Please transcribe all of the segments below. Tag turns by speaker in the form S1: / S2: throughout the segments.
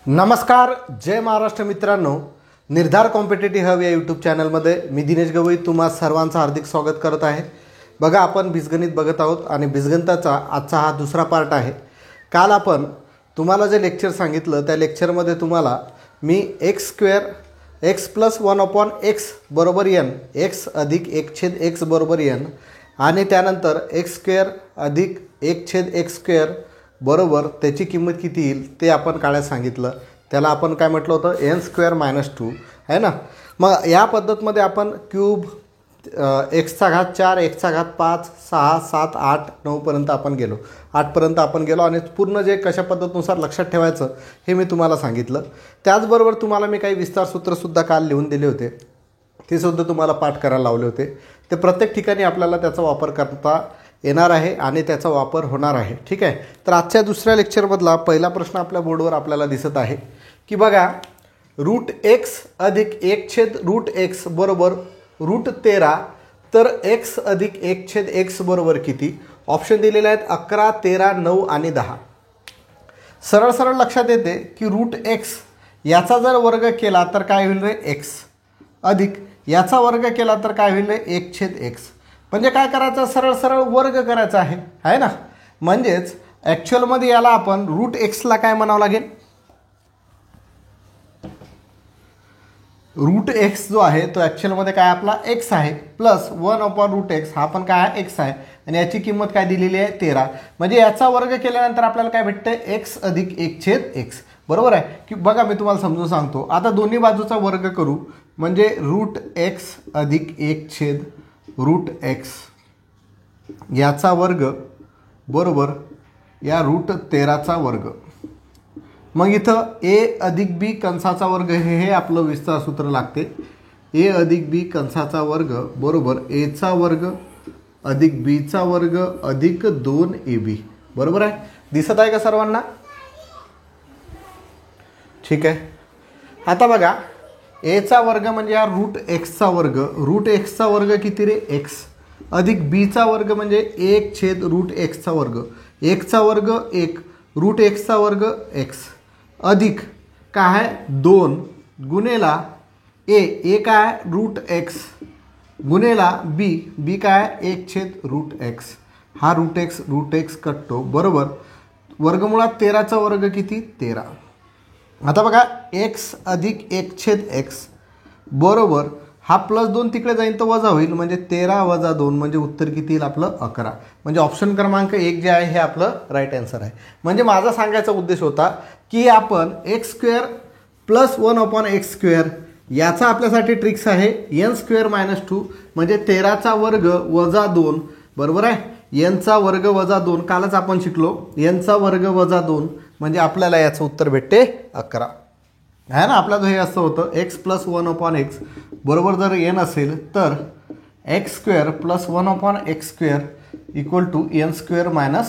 S1: नमस्कार, जय महाराष्ट्र मित्रांनो. निर्धार कॉम्पिटेटिव्ह हब या यूट्यूब चॅनलमध्ये मी दिनेश गवई तुम्हा सर्वांचं हार्दिक स्वागत करत आहे. बघा, आपण बीजगणित बघत आहोत आणि बीजगणिताचा आजचा हा दुसरा पार्ट आहे. काल आपण तुम्हाला जे लेक्चर सांगितलं त्या लेक्चरमध्ये तुम्हाला मी x² x+1/x बरोबर n, x अधिक 1/x बरोबर n आणि त्यानंतर x² अधिक 1/x² बरोबर त्याची किंमत किती येईल ते आपण काढायला सांगितलं. त्याला आपण काय म्हटलं होतं, n² - 2 आहे ना. मग या पद्धतमध्ये आपण क्यूब, x⁴, x⁵, 6, 7, 8, 9पर्यंत आपण गेलो. 8पर्यंत आपण गेलो आणि पूर्ण जे कशा पद्धतीनुसार लक्षात ठेवायचं हे मी तुम्हाला सांगितलं. त्याचबरोबर तुम्हाला मी काही विस्तार सूत्रसुद्धा काल लिहून दिले होते, ते सुद्धा तुम्हाला पाठ करायला लावले होते. ते प्रत्येक ठिकाणी आपल्याला त्याचा वापर करता येणार आहे आणि त्याचा वापर होणार आहे. ठीक आहे. तर आजच्या दुसऱ्या लेक्चरमधला पहिला प्रश्न आपल्या बोर्डवर आपल्याला दिसत आहे की बघा, √x अधिक 1/√x बरोबर √13, तर x अधिक 1/x बरोबर किती? ऑप्शन दिलेले आहेत 11, 13, 9 आणि 10. सरळ सरळ लक्षात येते की √x याचा जर वर्ग केला तर काय होईल रे, x अधिक याचा वर्ग केला तर काय होईल रे, 1/x. म्हणजे काय करायचं, सरळ सरळ वर्ग करायचा आहे ना. म्हणजेच ॲक्च्युअलमध्ये याला आपण √xला काय म्हणावं लागेल, √x जो आहे तो ॲक्च्युअलमध्ये काय आपला x आहे, प्लस 1/√x हा पण काय आहे, x आहे आणि याची किंमत काय दिलेली आहे, 13. म्हणजे याचा वर्ग केल्यानंतर आपल्याला काय भेटते, x अधिक 1/x बरोबर आहे की. बघा, मी तुम्हाला समजून सांगतो. आता दोन्ही बाजूचा वर्ग करू म्हणजे √x अधिक 1/√x याचा वर्ग बरोबर या √13चा वर्ग. मग इथं a अधिक b कंसाचा वर्ग हे आपलं विस्तार सूत्र लागते. a अधिक b कंसाचा वर्ग बरोबर a चा वर्ग अधिक b चा वर्ग अधिक 2ab बरोबर आहे. दिसत आहे का सर्वांना? ठीक आहे. आता बघा, a चा वर्ग म्हणजे हा √x वर्ग. √x वर्ग किती रे, x अधिक b चा वर्ग म्हणजे 1/√x वर्ग. 1 वर्ग 1, √x वर्ग x अधिक काय आहे 2 गुणेला a काय √x गुणेला b काय 1/√x. हा √x कटतो बरोबर. वर्गमुळात 13चा वर्ग किती, 13. आता बघा, x अधिक 1/x बरोबर हा +2 तिकडे जाईल तर वजा होईल, म्हणजे 13 - 2 म्हणजे उत्तर किती येईल आपलं, 11. म्हणजे ऑप्शन क्रमांक 1 जे आहे हे आपलं राईट आन्सर आहे. म्हणजे माझा सांगायचा उद्देश होता की आपण x² + 1/x² याचा आपल्यासाठी ट्रिक्स आहे n² - 2 म्हणजे 13चा वर्ग वजा 2 बरोबर आहे. n चा वर्ग वजा 2 कालच आपण शिकलो. n चा वर्ग वजा 2 म्हणजे आपल्याला याचं उत्तर भेटते 11 आहे ना. आपल्याला हे असं होतं x + 1/x बरोबर जर n असेल तर x² + 1/x² = n²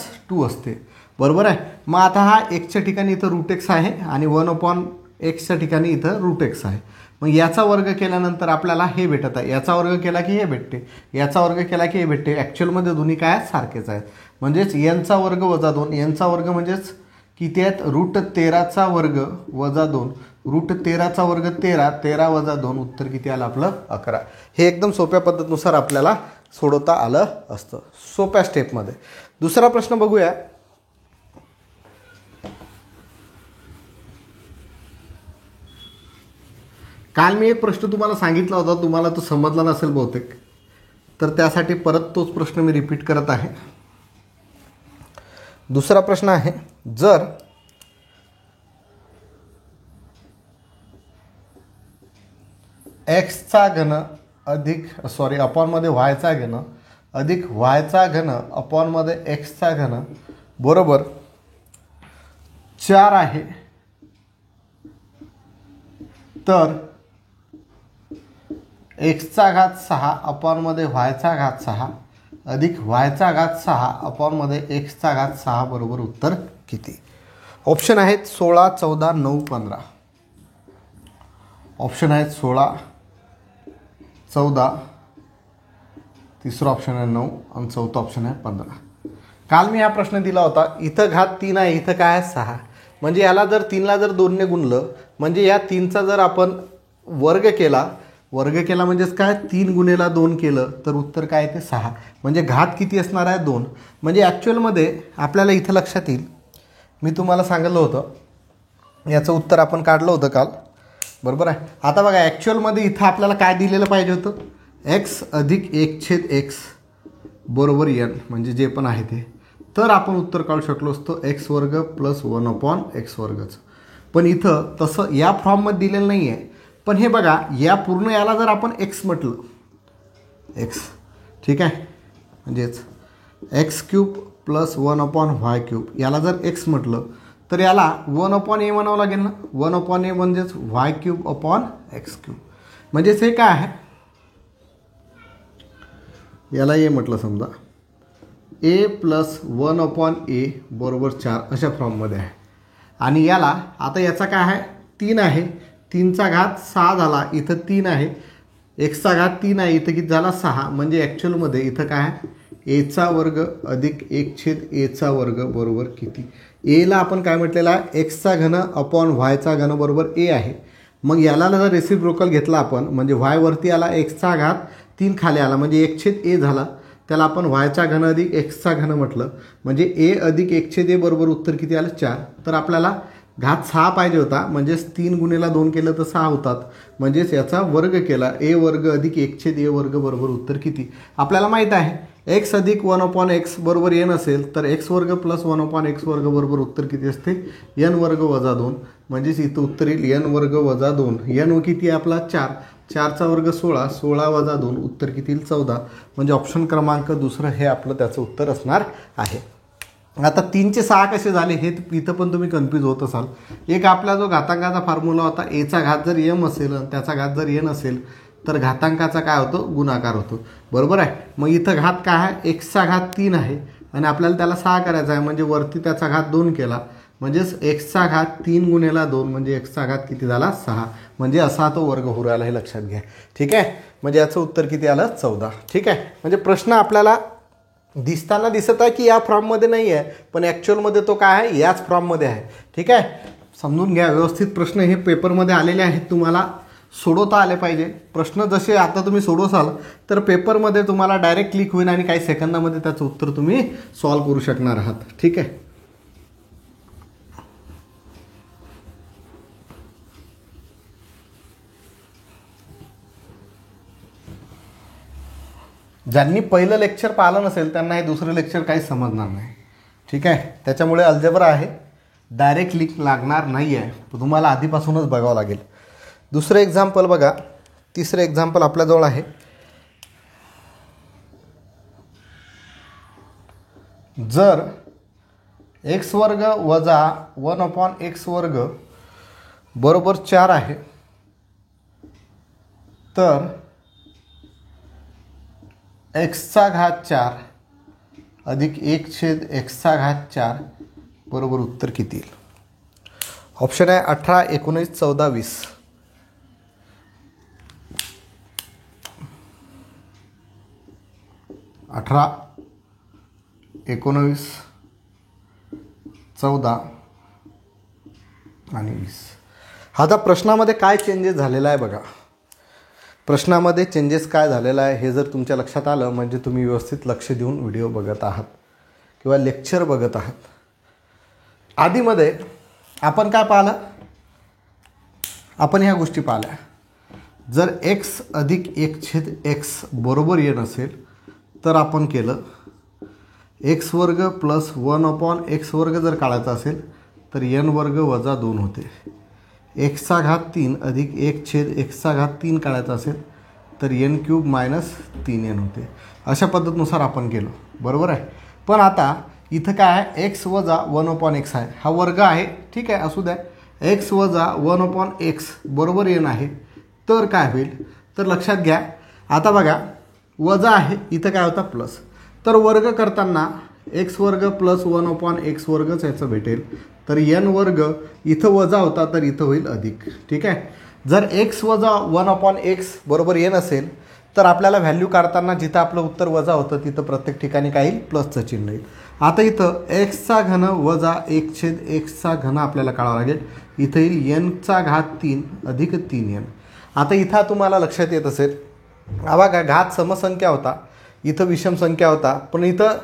S1: - 2 असते बरोबर आहे. मग आता हा xच्या ठिकाणी इथं √x आहे आणि 1/x ठिकाणी इथं √x आहे. मग याचा वर्ग केल्यानंतर आपल्याला हे भेटत आहे. याचा वर्ग केला की हे भेटते, याचा वर्ग केला की हे भेटते. ॲक्च्युअलमध्ये दोन्ही काय सारखेच आहेत. म्हणजेच n चा वर्ग वजा 2, n चा वर्ग म्हणजेच किती आहेत, √13चा वर्ग वजा 2, √13चा वर्ग 13, 13 - 2 उत्तर किती आलं आपलं, 11. हे एकदम सोप्या पद्धतीनुसार आपल्याला सोडवता आलं असतं, सोप्या स्टेपमध्ये. दुसरा प्रश्न बघूया. काल मी एक प्रश्न तुम्हाला सांगितला होता, तुम्हाला तो समजला नसेल बहुतेक, तर त्यासाठी परत तोच प्रश्न मी रिपीट करत आहे. दुसरा प्रश्न आहे, जर x घन अधिक अपॉनमध्ये y घन अधिक y घन अपॉनमध्ये x घन बरोबर 4 आहे, तर x⁶ अपॉनमध्ये y⁶ अधिक y⁶ अपॉनमध्ये x⁶ बरोबर उत्तर किती? ऑप्शन आहेत 16, 14, 9, 15. ऑप्शन आहेत 16, 14, तिसरा ऑप्शन आहे 9 आणि चौथा ऑप्शन आहे 15. काल मी हा प्रश्न दिला होता. इथं घात 3 आहे, इथं काय आहे 6. म्हणजे याला जर 3ला जर 2ने गुणलं म्हणजे या 3चा जर आपण वर्ग केला म्हणजेच काय 3 गुणेला 2 केलं तर उत्तर काय ते 6. म्हणजे घात किती असणार आहे 2. म्हणजे ॲक्च्युअलमध्ये आपल्याला इथं लक्षात येईल, मी तुम्हाला सांगितलं होतं याचं उत्तर आपण काढलं होतं काल, बरोबर आहे. आता बघा ॲक्च्युअलमध्ये इथं आपल्याला काय दिलेलं पाहिजे होतं, x अधिक 1/x बरोबर n, म्हणजे जे पण आहे ते. तर आपण उत्तर काढू शकलो असतो x वर्ग प्लस 1/x वर्गचं. पण इथं तसं या फॉर्ममध्ये दिलेलं नाही आहे. पण हे बघा या पूर्ण याला जर आपण x म्हटलं, x ठीक आहे, म्हणजेच x³ प्लस 1/y³ याला जर x म्हटलं तर याला 1/a म्हणावं लागेल ना. 1/a म्हणजेच y³/x³. म्हणजेच हे काय आहे, याला a म्हटलं समजा, a प्लस 1/a बरोबर 4 अशा फॉर्ममध्ये आहे. आणि याला आता याचा काय आहे 3 आहे, 3चा घात 6 झाला, इथं 3 आहे, xचा घात 3 आहे, इथं किती झाला 6. म्हणजे ॲक्च्युअलमध्ये इथं काय आहे a² अधिक 1/a² बरोबर किती. एला आपण काय म्हटलेलं आहे x घन अपॉन y घन बरोबर a आहे. मग याला जर रेसिप्रोकल घेतला आपण म्हणजे y वरती आला xचा घात 3 खाली आला म्हणजे 1/a झाला, त्याला आपण y घन अधिक x घन म्हटलं म्हणजे a अधिक 1/a बरोबर उत्तर किती आलं 4. तर आपल्याला घात 6 पाहिजे होता, म्हणजेच 3 गुणेला 2 केलं तर 6 होतात. म्हणजेच याचा वर्ग केला a वर्ग अधिक 1/a वर्ग बरोबर उत्तर किती. आपल्याला माहीत आहे x अधिक 1/x बरोबर n असेल तर x वर्ग प्लस 1/x वर्ग बरोबर उत्तर किती असते n वर्ग वजा 2. म्हणजेच इथं उत्तर येईल n वर्ग वजा 2. n किती आहे आपला 4, 4चा वर्ग 16, 16 वजा 2 उत्तर किती 14. म्हणजे ऑप्शन क्रमांक दुसरं हे आपलं त्याचं उत्तर असणार आहे. आता 3चे 6 कसे झाले हे इथं पण तुम्ही कन्फ्यूज होत असाल. एक आपला जो घातांकाचा फॉर्म्युला होता एचा घात जर m असेल आणि त्याचा घात जर n असेल तर घातांकाचा काय होतो गुणाकार होतो, बरोबर आहे. मग इथं घात काय आहे xचा घात 3 आहे आणि आपल्याला त्याला 6 करायचा आहे म्हणजे वरती त्याचा घात 2 केला म्हणजेच xचा घात 3 गुणेला 2 म्हणजे xचा घात किती झाला 6. म्हणजे असा तो वर्ग होऊ राहिला हे लक्षात घ्या, ठीक आहे. म्हणजे याचं उत्तर किती आलं 14, ठीक आहे. म्हणजे प्रश्न आपल्याला दिसताना दिसत आहे की या फॉर्ममध्ये नाही आहे पण ॲक्च्युअलमध्ये तो काय आहे याच फॉर्ममध्ये आहे, ठीक आहे. समजून घ्या व्यवस्थित. प्रश्न हे पेपरमध्ये आलेले आहेत, तुम्हाला सोडवता आले पाहिजे. प्रश्न जसे आता तुम्ही सोडवसाल तर पेपरमध्ये तुम्हाला डायरेक्ट क्लिक होईल आणि काही सेकंदामध्ये त्याचं उत्तर तुम्ही सॉल्व करू शकणार आहात, ठीक आहे. ज्यांनी पहिलं लेक्चर पाहिलं नसेल त्यांना हे दुसरं लेक्चर काही समजणार नाही, ठीक आहे. त्याच्यामुळे अल्जेब्रा आहे, डायरेक्ट लिंक लागणार नाही आहे, तुम्हाला आधीपासूनच बघावं लागेल. दुसरं एक्झाम्पल बघा, तिसरं एक्झाम्पल आपल्याजवळ आहे. जर x वर्ग वजा 1/x वर्ग बरोबर 4 आहे तर xचा घात 4 अधिक 1/xचा घात 4 बरोबर उत्तर किती येईल. ऑप्शन आहे 18, 19, 14, 20. 18, 19, 14 आणि 20. आता प्रश्नामध्ये काय चेंजेस झालेला आहे बघा. प्रश्नामध्ये चेंजेस काय झालेला आहे हे जर तुमच्या लक्षात आलं म्हणजे तुम्ही व्यवस्थित लक्ष देऊन व्हिडिओ बघत आहात किंवा लेक्चर बघत आहात. आधीमध्ये आपण काय पाहिलं, आपण ह्या गोष्टी पाहिल्या. जर x अधिक 1/x बरोबर n असेल तर आपण केलं x वर्ग प्लस 1/x वर्ग जर काढायचा असेल तर n वर्ग वजा 2 होते. xचा घात 3 अधिक 1/xचा घात 3 काढायचा असेल तर n³ मायनस 3n होते. अशा पद्धतीनुसार आपण केलं, बरोबर आहे. पण आता इथं काय आहे x वजा 1/x आहे, हा वर्ग आहे, ठीक आहे, असू द्या. x वजा 1/x बरोबर n आहे तर काय होईल तर लक्षात घ्या. आता बघा वजा आहे, इथं काय होता प्लस, तर वर्ग करताना x वर्ग प्लस 1/x वर्गच याचं भेटेल. तर n वर्ग इथं वजा होता तर इथं होईल अधिक, ठीक आहे. जर x वजा 1/x बरोबर n असेल तर आपल्याला व्हॅल्यू काढताना जिथं आपलं उत्तर वजा होतं तिथं प्रत्येक ठिकाणी काय येईल प्लसचं चिन्ह येईल. आता इथं एक्सचा घन वजा 1/x घन आपल्याला काढावं लागेल. इथं येईल n चा घात 3 अधिक 3n. आता इथं तुम्हाला लक्षात येत असेल, बघा घात समसंख्या होता, इथं विषम संख्या होता, पण इथं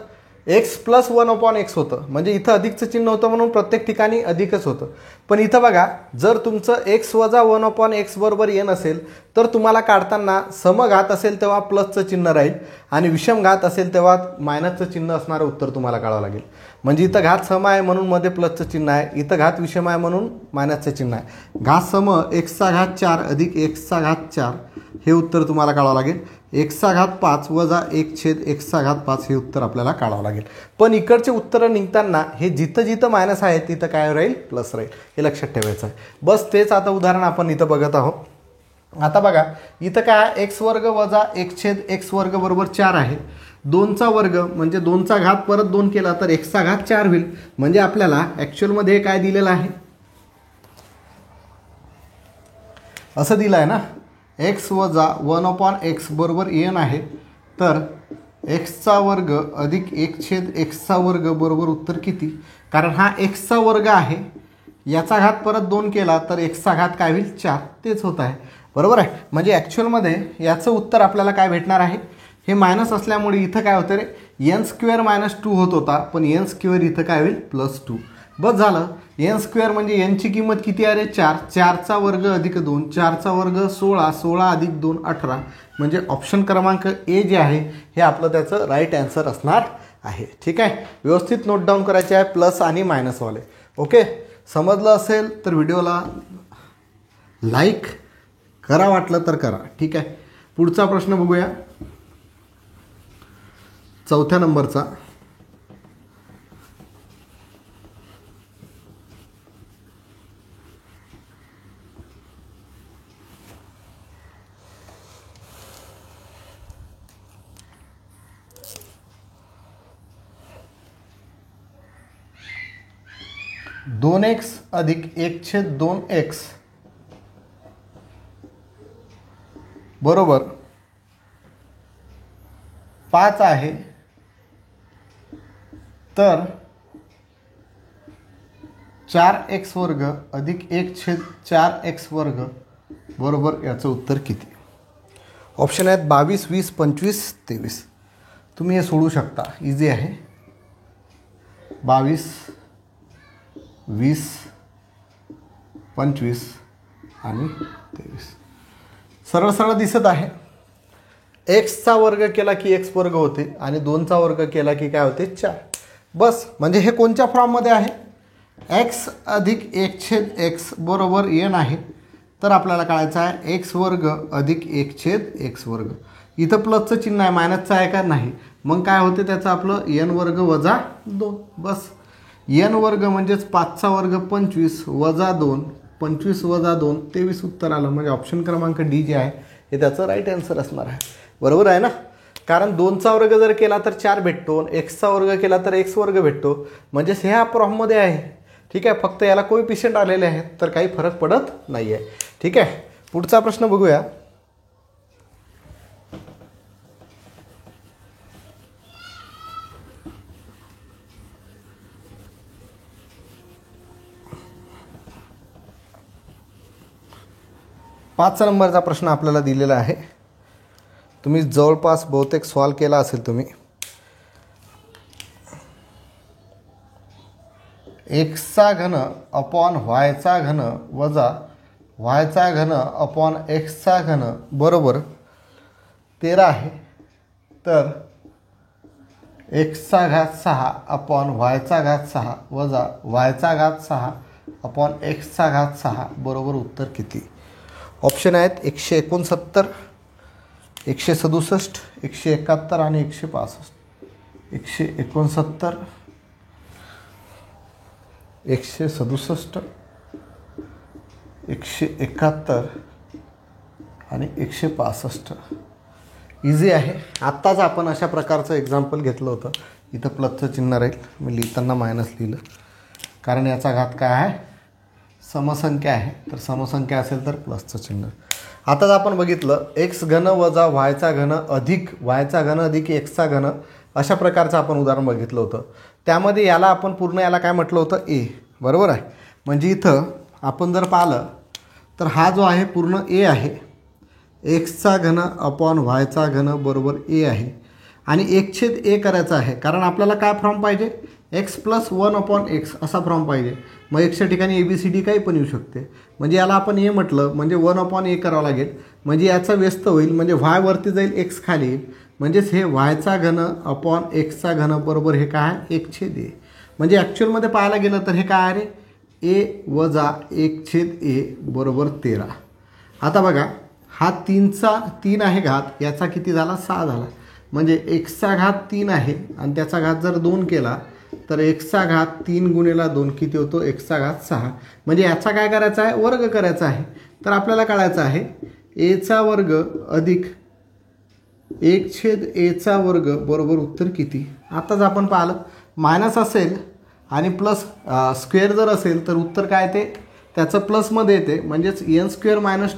S1: x + 1/x होतं, म्हणजे इथं अधिकचं चिन्ह होतं म्हणून प्रत्येक ठिकाणी अधिकच होतं. पण इथं बघा जर तुमचं x - 1/x बरोबर n असेल तर तुम्हाला काढताना समघात असेल तेव्हा प्लसचं चिन्ह राहील आणि विषम घात असेल तेव्हा मायनसचं चिन्ह असणारं उत्तर तुम्हाला काढावं लागेल. म्हणजे इथं घात सम आहे म्हणून मध्ये प्लसचं चिन्ह आहे, इथं घात विषम आहे म्हणून मायनसचं चिन्ह आहे. घात सम x चा घात 4 अधिक x चा घात 4 हे उत्तर तुम्हाला काढावं लागेल. x चा घात 5 वजा 1/x चा घात 5 हे उत्तर आपल्याला काढावं लागेल. पण इकडचे उत्तरं निघताना हे जिथं जिथं मायनस आहे तिथं काय राहील, प्लस राहील, हे लक्षात ठेवायचं आहे. बस तेच आता उदाहरण आपण इथं बघत आहोत. आता बघा इथं काय x² वजा 1/x² बरोबर 4 आहे. 2चा वर्ग म्हणजे 2चा घात परत 2 केला तर x चा घात 4 होईल. म्हणजे आपल्याला ॲक्च्युअलमध्ये काय दिलेलं आहे, असं दिलं आहे ना, x वजा 1/x बरोबर n आहे. तर x चा वर्ग अधिक 1/x² बरोबर उत्तर किती? कारण हा x चा वर्ग आहे, याचा घात परत 2 केला तर x चा घात काय होईल, 4. तेच होत आहे, बरोबर आहे. म्हणजे ॲक्च्युअलमध्ये याचं उत्तर आपल्याला काय भेटणार आहे, हे मायनस असल्यामुळे इथं काय होतं रे, n² - 2 होत होता, पण n² इथं काय होईल, +2. बस झालं. n² म्हणजे n ची किंमत किती आहे रे, 4. 4चा वर्ग अधिक 2, 4चा वर्ग 16, 16 अधिक 2 18. म्हणजे ऑप्शन क्रमांक ए जे आहे हे आपलं त्याचं राईट आन्सर असणार आहे. ठीक आहे, व्यवस्थित नोट डाऊन करायचे आहे प्लस आणि मायनसवाले. ओके, समजलं असेल तर व्हिडिओला लाईक करा, वाटलं तर करा. ठीक आहे, पुढचा प्रश्न बघूया, 4थ्या नंबरचा. दोन एक्स अधिक 1/2x बरोबर 5 आहे. तर 4x² अधिक 1/4x² बरोबर याचं उत्तर किती? ऑप्शन आहेत 22, 20, 25, 23. तुम्ही हे सोडू शकता, इझी आहे. 22, 20, 25 आणि 23 सरळ सरळ दिसत आहे. एक्सचा वर्ग केला की x² होते आणि 2चा वर्ग केला की काय होते, 4. बस, म्हणजे हे कोणत्या फॉर्ममध्ये आहे, x अधिक 1/x बरोबर n आहे. तर आपल्याला काढायचं आहे x² अधिक 1/x². इथं प्लसचं चिन्ह आहे, मायनसचं आहे का, नाही. मग काय होते त्याचं आपलं n² वजा 2. बस, n² म्हणजेच 5चा वर्ग 25 वजा 2, 25 वजा 2 23 उत्तर आलं. म्हणजे ऑप्शन क्रमांक डी जे आहे हे त्याचं राईट आन्सर असणार आहे. बरोबर आहे ना, कारण 2चा वर्ग जर केला तर 4 भेटतो, xचा वर्ग केला तर x² भेटतो. म्हणजेच ह्या फॉर्ममध्ये आहे. ठीक आहे, फक्त याला कोएफिशियंट आलेले आहेत तर काही फरक पडत नाही आहे. ठीक आहे, पुढचा प्रश्न बघूया. पाच नंबरचा प्रश्न आपल्याला दिलेला आहे. तुम्ही जवळपास बहुतेक सॉल्व केला असेल तुम्ही. एक्सचा घन अपॉन वायचा घन वजा वायचा घन अपॉन एक्सचा घन बरोबर 13 आहे. तर एक्सचा घात 6 अपॉन वायचा घात 6 वजा वायचा घात 6 अपॉन एक्सचा घात 6 बरोबर उत्तर किती? ऑप्शन आहेत 169, 167, 171 आणि 165. 169, 167, 171 आणि 165. इझी आहे. आत्ताच आपण अशा प्रकारचं एक्झाम्पल घेतलं होतं. इथं प्लसचं चिन्ह राहील, मी लिहिताना मायनस लिहिलं कारण याचा घात काय आहे, समसंख्या आहे. तर समसंख्या असेल तर प्लसचं चिन्ह. आताच आपण बघितलं एक्स घन वजा वायचा घन अधिक वायचा घन अधिक एक्सचा घन, अशा प्रकारचं आपण उदाहरण बघितलं होतं. त्यामध्ये याला आपण पूर्ण याला काय म्हटलं होतं ए, बरोबर आहे. म्हणजे इथं आपण जर पाहिलं तर हा जो आहे पूर्ण ए आहे, एक्सचा घन अपॉन वायचा घन बरोबर ए आहे. आणि 1/a करायचा आहे, कारण आपल्याला काय फॉर्म पाहिजे, एक्स प्लस 1/x असा फॉर्म पाहिजे. मग एक्सच्या ठिकाणी ABCD काही पण येऊ शकते. म्हणजे याला आपण ए म्हटलं म्हणजे 1/a करावं लागेल. म्हणजे याचा व्यस्त होईल, म्हणजे वाय वरती जाईल, एक्स खाली येईल. म्हणजेच हे वायचा घन अपॉन एक्सचा घन बरोबर हे काय आहे 1/a. म्हणजे ॲक्च्युअलमध्ये पाहायला गेलं तर हे काय आहे, a वजा 1/a बरोबर 13. आता बघा हा 3 आहे घात, याचा किती झाला 6 झाला. म्हणजे एक्सचा घात 3 आहे आणि त्याचा घात जर 2 केला तर एक्सचा घात 3 गुणिले 2 किती होतो, एक्सचा घात 6. म्हणजे याचा काय करायचा आहे, वर्ग करायचा आहे. तर आपल्याला कळायचं आहे एचा वर्ग अधिक 1/a वर्ग बरोबर उत्तर किती. आताच आपण पाहिलं मायनस असेल आणि प्लस स्क्वेअर जर असेल तर उत्तर काय ते त्याचं प्लसमध्ये येते. म्हणजेच n² -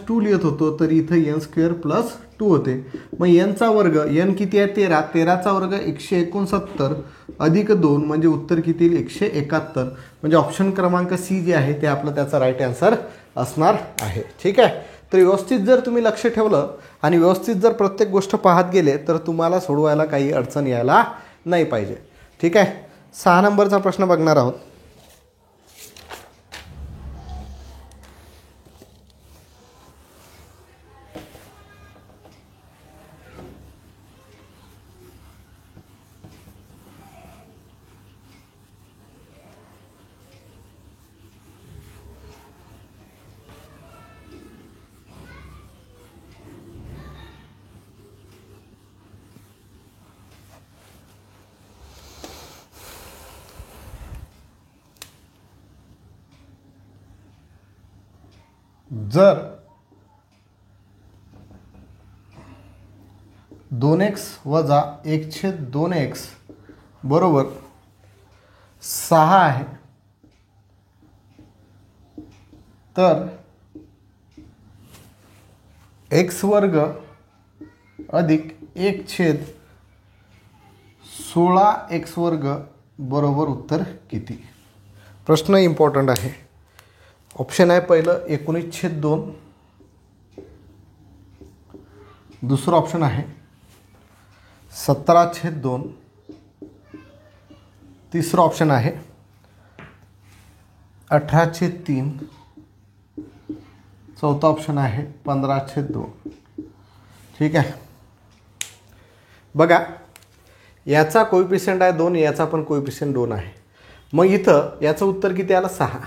S1: 2 लिहित होतो, तर इथं n² + 2 होते. मग nचा वर्ग, n किती आहे 13, 13चा वर्ग 169 अधिक 2 म्हणजे उत्तर किती येईल 171. म्हणजे ऑप्शन क्रमांक सी जे आहे ते आपलं त्याचा राईट आन्सर असणार आहे. ठीक आहे. तर व्यवस्थित जर तुम्ही लक्ष ठेवलं आणि व्यवस्थित जर प्रत्येक गोष्ट पाहत गेले तर तुम्हाला सोडवायला काही अडचण यायला नाही पाहिजे. ठीक आहे. 6 नंबरचा प्रश्न बघणार आहोत. जर 2x वजा 1/2x बरोबर 6 आहे, तर x वर्ग अधिक 1/16x वर्ग बरोबर उत्तर किती. प्रश्न इम्पॉर्टंट आहे. ऑप्शन आहे पहिलं 19/2, दुसरं ऑप्शन आहे 17/2, तिसरं ऑप्शन आहे 18/3, चौथा ऑप्शन आहे 15/2. ठीक आहे. बघा याचा कोइफिशियंट आहे 2, याचा पण कोइफिशियंट 2 आहे. मग इथं याचं उत्तर किती आलं 6.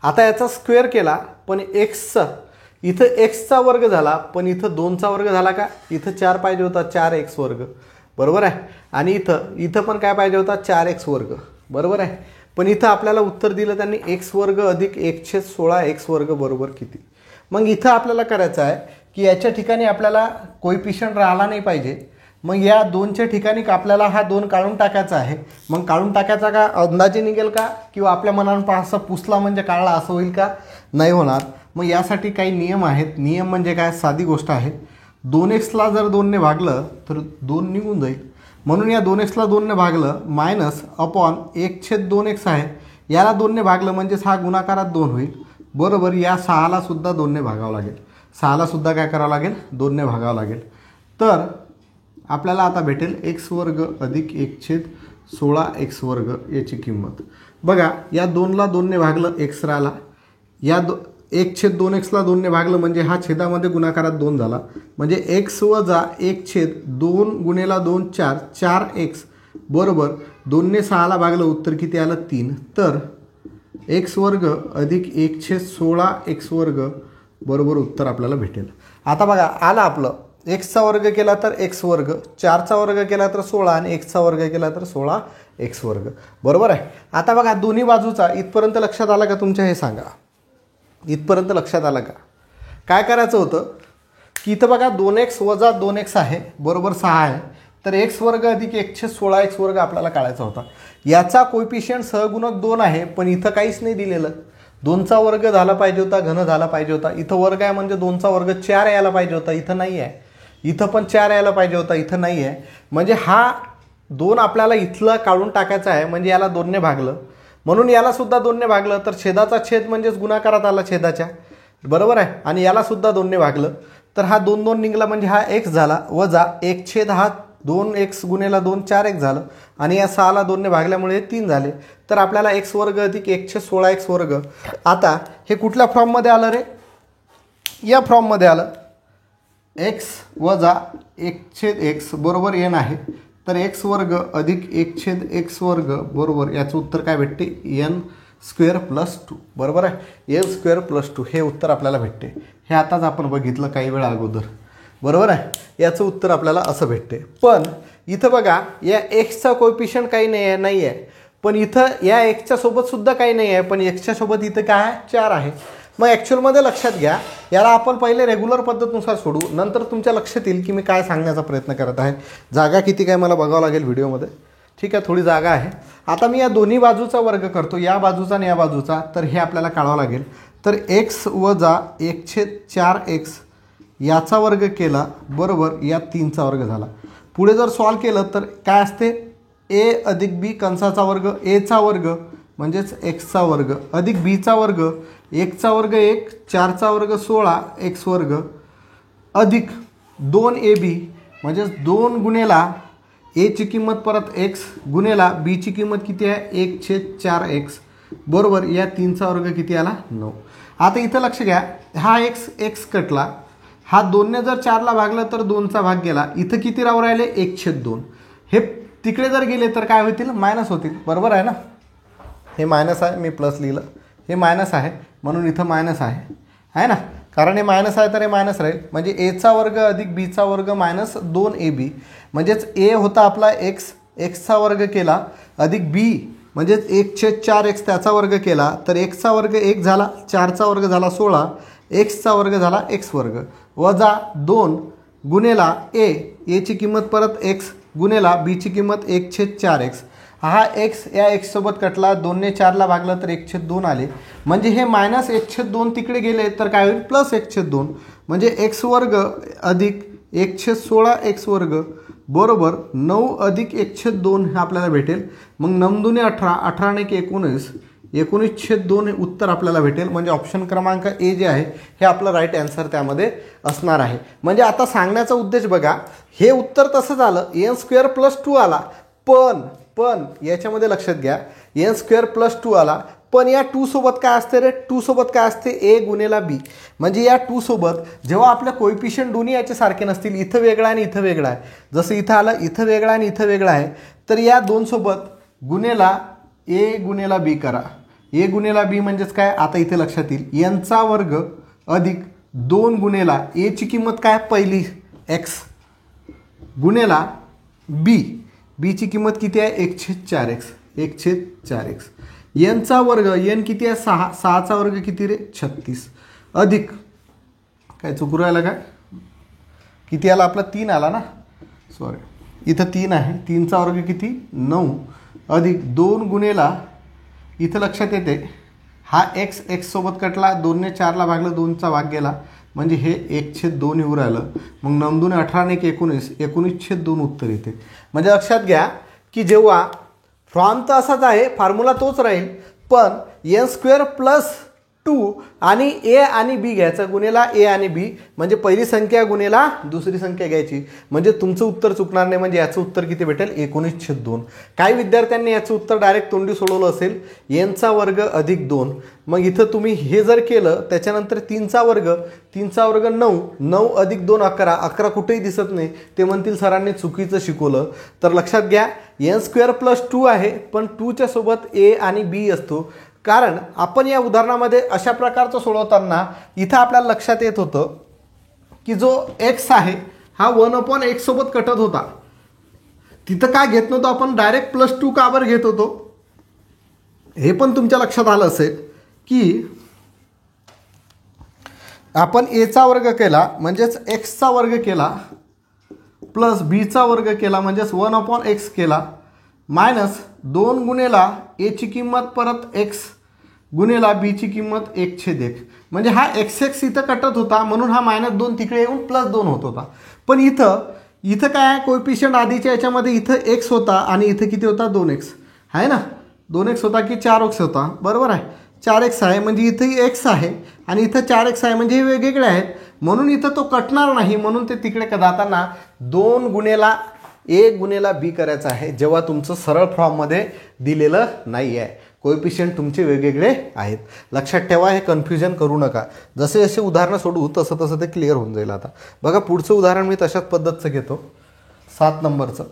S1: आता याचा स्क्वेअर केला पण एक्सचा, इथं एक्सचा वर्ग झाला पण इथं 2चा वर्ग झाला का, इथं 4 पाहिजे होता 4x वर्ग, बरोबर आहे. आणि इथं पण काय पाहिजे होता 4x वर्ग, बरोबर आहे. पण इथं आपल्याला उत्तर दिलं त्यांनी x वर्ग अधिक 1/16x वर्ग बरोबर किती. मग इथं आपल्याला करायचं आहे की याच्या ठिकाणी आपल्याला कोइफिशियंट राहिला नाही पाहिजे. मग या 2च्या ठिकाणी आपल्याला हा 2 काढून टाकायचा आहे. मग काढून टाकायचा का अंदाजे निघेल का, किंवा आपल्या मनानं असा पुसला म्हणजे काढला असं होईल का, नाही होणार. मग यासाठी काही नियम आहेत. नियम म्हणजे काय, साधी गोष्ट आहे. 2x जर 2ने भागलं तर 2 निघून जाईल. म्हणून या 2x 2ने भागलं मायनस अपॉन 1/2x आहे, याला 2ने भागलं म्हणजेच हा गुणाकारात 2 होईल, बरोबर. या 6ला सुद्धा 2ने भागावं लागेल. 6ला सुद्धा काय करावं लागेल, 2ने भागावं लागेल. तर आपल्याला आता भेटेल x वर्ग अधिक 1/16x वर्ग याची किंमत. बघा या 2ला 2ने भागलं x राहिला, या 1/2x 2ने भागलं म्हणजे हा छेदामध्ये गुणाकारात 2 झाला. म्हणजे x वजा 1/2 गुणिले 2 4x बरोबर 2ने 6ला भागलं उत्तर किती आलं 3. तर x वर्ग अधिक 1/16x वर्ग बरोबर उत्तर आपल्याला भेटेल. आता बघा आलं आपलं, एक्सचा वर्ग केला तर एक्स वर्ग, 4चा वर्ग केला तर 16 आणि एक्सचा वर्ग केला तर 16x वर्ग, बरोबर आहे. आता बघा दोन्ही बाजूचा इथपर्यंत लक्षात आला का तुमच्या, हे सांगा. इथपर्यंत लक्षात आलं का. काय करायचं होतं की इथं बघा 2x वजा 2x आहे बरोबर 6 आहे, तर x वर्ग अधिक 1/16x वर्ग आपल्याला काढायचा होता. याचा कोइफिशियंट सहगुणक 2 आहे, पण इथं काहीच नाही दिलेलं. 2चा वर्ग झाला पाहिजे होता, घन झाला पाहिजे होता. इथं वर्ग आहे म्हणजे 2चा वर्ग 4 यायला पाहिजे होता, इथं नाही आहे. इथं पण 4 यायला पाहिजे होता, इथं नाही आहे. म्हणजे हा 2 आपल्याला इथलं काढून टाकायचं आहे, म्हणजे याला 2ने भागलं, म्हणून याला सुद्धा 2ने भागलं तर छेदाचा छेद म्हणजेच गुणाकारात आला छेदाच्या, बरोबर आहे. आणि याला सुद्धा 2ने भागलं तर हा 2 2 निघाला, म्हणजे हा x झाला, वजा 1 छेद हा 2x गुणेला 2 4x झालं, आणि या 6ला 2ने भागल्यामुळे 3 झाले. तर आपल्याला x वर्ग अधिक 1 छेद 16x वर्ग. आता हे कुठल्या फॉर्ममध्ये आलं रे? या फॉर्ममध्ये आलं. x वजा 1 छेद x बरोबर n आहे, तर x वर्ग अधिक 1 छेद x वर्ग बरोबर याचं उत्तर काय भेटते? n स्क्वेअर प्लस 2, बरोबर आहे. n स्क्वेअर प्लस 2 हे उत्तर आपल्याला भेटते. हे आताच आपण बघितलं काही वेळा अगोदर, बरोबर आहे. याचं उत्तर आपल्याला असं भेटते. पण इथं बघा, या एक्सचा कोएफिशियंट काही नाही आहे, पण इथं या एक्सच्या सोबत सुद्धा काही नाही आहे, पण एक्सच्या सोबत इथं काय आहे? 4 आहे. मग ॲक्च्युअलमध्ये लक्षात घ्या, याला आपण पहिले रेग्युलर पद्धतीनुसार सोडू, नंतर तुमच्या लक्षात येईल की मी काय सांगण्याचा प्रयत्न करत आहे. जागा किती काय मला बघावं लागेल व्हिडिओमध्ये, ठीक आहे. थोडी जागा आहे. आता मी या दोन्ही बाजूचा वर्ग करतो, या बाजूचा आणि या बाजूचा, तर हे आपल्याला काढावं लागेल. तर x वजा 1 छेद 4x याचा वर्ग केला, बरोबर या 3चा वर्ग झाला. पुढे जर सॉल्व केलं तर काय असते? a अधिक b कंसाचा वर्ग, a चा वर्ग म्हणजेच x चा वर्ग अधिक b चा वर्ग, 1चा वर्ग 1, 4चा वर्ग 16 x वर्ग अधिक 2ab म्हणजेच 2 गुणेला a ची किंमत परत x गुणेला b ची किंमत किती आहे? 1 छेद 4x बरोबर या 3चा वर्ग किती आला? 9. आता इथं लक्ष घ्या, हा x कटला, हा 2ने जर 4ला भागला तर 2चा भाग गेला, इथं किती राहू राहिले? 1 छेद 2. हे तिकडे जर गेले तर काय होतील? मायनस होतील, बरोबर आहे ना. हे मायनस आहे, मी प्लस लिहिलं, हे मायनस आहे म्हणून इथं मायनस आहे ना, कारण हे मायनस आहे तर हे मायनस राहील. म्हणजे एचा वर्ग अधिक बीचा वर्ग मायनस 2ab म्हणजेच ए होता आपला एक्सचा वर्ग केला अधिक बी म्हणजेच 1 छेद 4x त्याचा वर्ग केला, तर एक्सचा वर्ग 1 झाला, 4चा वर्ग झाला 16, एक्सचा वर्ग झाला x वर्ग वजा 2 गुणेला एची किंमत परत x गुणेला बीची किंमत 1 छेद 4x. हा x या x सोबत कटला, 2ने 4ला भागलं तर 1 छेद 2 आले, म्हणजे हे मायनस 1 छेद 2 तिकडे गेले तर काय होईल? प्लस 1 छेद 2 म्हणजे x वर्ग अधिक 1 छेद 16x वर्ग बरोबर 9 अधिक 1 छेद 2 हे आपल्याला भेटेल. मग 9 दुने 18, 18 ने 19, 19 छेद 2 हे उत्तर आपल्याला भेटेल. म्हणजे ऑप्शन क्रमांक ए जे आहे हे आपलं राईट आन्सर त्यामध्ये असणार आहे. म्हणजे आता सांगण्याचा उद्देश बघा, हे उत्तर तसं झालं, n स्क्वेअर प्लस 2 आला, पण याच्यामध्ये लक्षात घ्या, n स्क्वेअर प्लस 2 आला, पण या 2 सोबत काय असते रे? 2 सोबत काय असते? a गुणेला b. म्हणजे या 2 सोबत जेव्हा आपल्या कोएफिशियंट दोन्ही याचे सारखे नसतील, इथं वेगळा आणि इथं वेगळा आहे, जसं इथं आलं इथं वेगळा आणि इथं वेगळा आहे, तर या 2 सोबत गुणेला a गुणेला b करा. a गुणेला b म्हणजेच काय? आता इथे लक्षात येईल, n चा वर्ग अधिक 2 गुणेला a ची किंमत काय? पहिली x गुणेला b ची किंमत किती आहे? 1 छेद 4x, 1 छेद 4x. n चा वर्ग, n किती आहे? 6, 6चा वर्ग किती रे? 36 अधिक काय चुकू राहिला काय? किती आला आपला? 3 आला ना, सॉरी इथं 3 आहे, 3चा वर्ग किती? 9 अधिक 2 गुणेला इथं लक्षात येते हा x सोबत कटला, 2ने 4ला भागलं, 2चा भाग गेला, म्हणजे हे 1 छेद 2 येऊ राहिलं. मग 9 दुने 18 ने 19, 19 छेद 2 उत्तर येते. म्हणजे लक्षात घ्या की जेव्हा फॉर्म तर असाच आहे, फॉर्म्युला तोच राहील, पण n स्क्वेअर प्लस 2 आणि a आणि b घ्यायचं, गुणेला a आणि b म्हणजे पहिली संख्या गुणेला दुसरी संख्या घ्यायची, म्हणजे तुमचं उत्तर चुकणार नाही. म्हणजे याचं उत्तर किती भेटेल? 19 छेद 2. काही विद्यार्थ्यांनी याचं उत्तर डायरेक्ट तोंडी सोडवलं असेल, n चा वर्ग अधिक 2. मग इथं तुम्ही हे जर केलं, त्याच्यानंतर 3चा वर्ग 9, 9 अधिक 2 11, 11 कुठेही दिसत नाही, ते म्हणतील सरांनी चुकीचं शिकवलं. तर लक्षात घ्या, n स्क्वेअर प्लस 2 आहे, पण 2च्या सोबत a आणि b असतो. कारण आपण या उदाहरणामध्ये अशा प्रकारचं सोडवताना इथं आपल्याला लक्षात येत होतं की जो x आहे हा 1/x सोबत कटत होता, तिथं काय घेत नव्हतं आपण, डायरेक्ट प्लस 2 का बरं घेत होतो? हे पण तुमच्या लक्षात आलं असेल की आपण a चा वर्ग केला म्हणजेच x चा वर्ग केला, प्लस b चा वर्ग केला म्हणजेच 1/x केला, मायनस 2 गुणेला a ची किंमत परत x गुणेला b ची किंमत 1 छेद 1. म्हणजे हा x इथं कटत होता, म्हणून हा -2 तिकडे येऊन +2 होत होता. पण इथं इथं काय आहे कोएफिशियंट आधीच्या याच्यामध्ये इथं एक्स होता आणि इथं किती होता 2x आहे ना 2x होता की 4x होता बरोबर आहे 4x आहे म्हणजे इथंही x आहे आणि इथं 4x आहे म्हणजे हे वेगवेगळे आहेत म्हणून इथं तो कटणार नाही म्हणून ते तिकडे जाताना 2 गुणेला a गुणेला b करायचं आहे जेव्हा तुमचं सरळ फॉर्ममध्ये दिलेलं नाही आहे कोएफिशियंट तुमचे वेगवेगळे आहेत लक्षात ठेवा हे कन्फ्युजन करू नका जसे जसे उदाहरणं सोडू तसं तसं ते क्लिअर होऊन जाईल आता बघा पुढचं उदाहरण मी तशाच पद्धतीचं घेतो 7 नंबरचं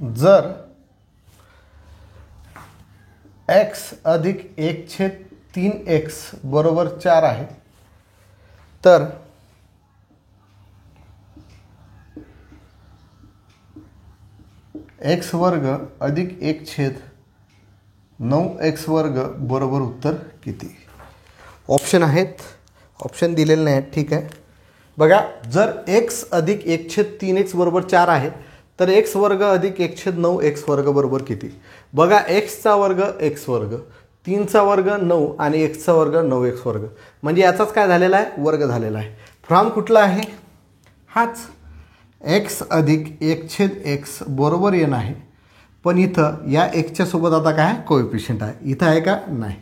S1: जर x अधिक 1/3x बरोबर 4 आहे तर x वर्ग अधिक 1/9x वर्ग बरोबर उत्तर किती ऑप्शन आहेत ऑप्शन दिलेले नाही ठीक आहे बघा जर x अधिक 1/3x बरोबर 4 आहे तर x वर्ग अधिक 1/9x वर्ग बरोबर किती बघा xचा वर्ग x वर्ग 3चा वर्ग 9 आणि xचा वर्ग 9x वर्ग म्हणजे याचाच काय झालेला आहे वर्ग झालेला आहे फॉर्म कुठला आहे हाच x अधिक 1/x बरोबर n आहे पण इथं या xच्या सोबत आता काय कोएफिशियंट आहे इथं आहे का नाही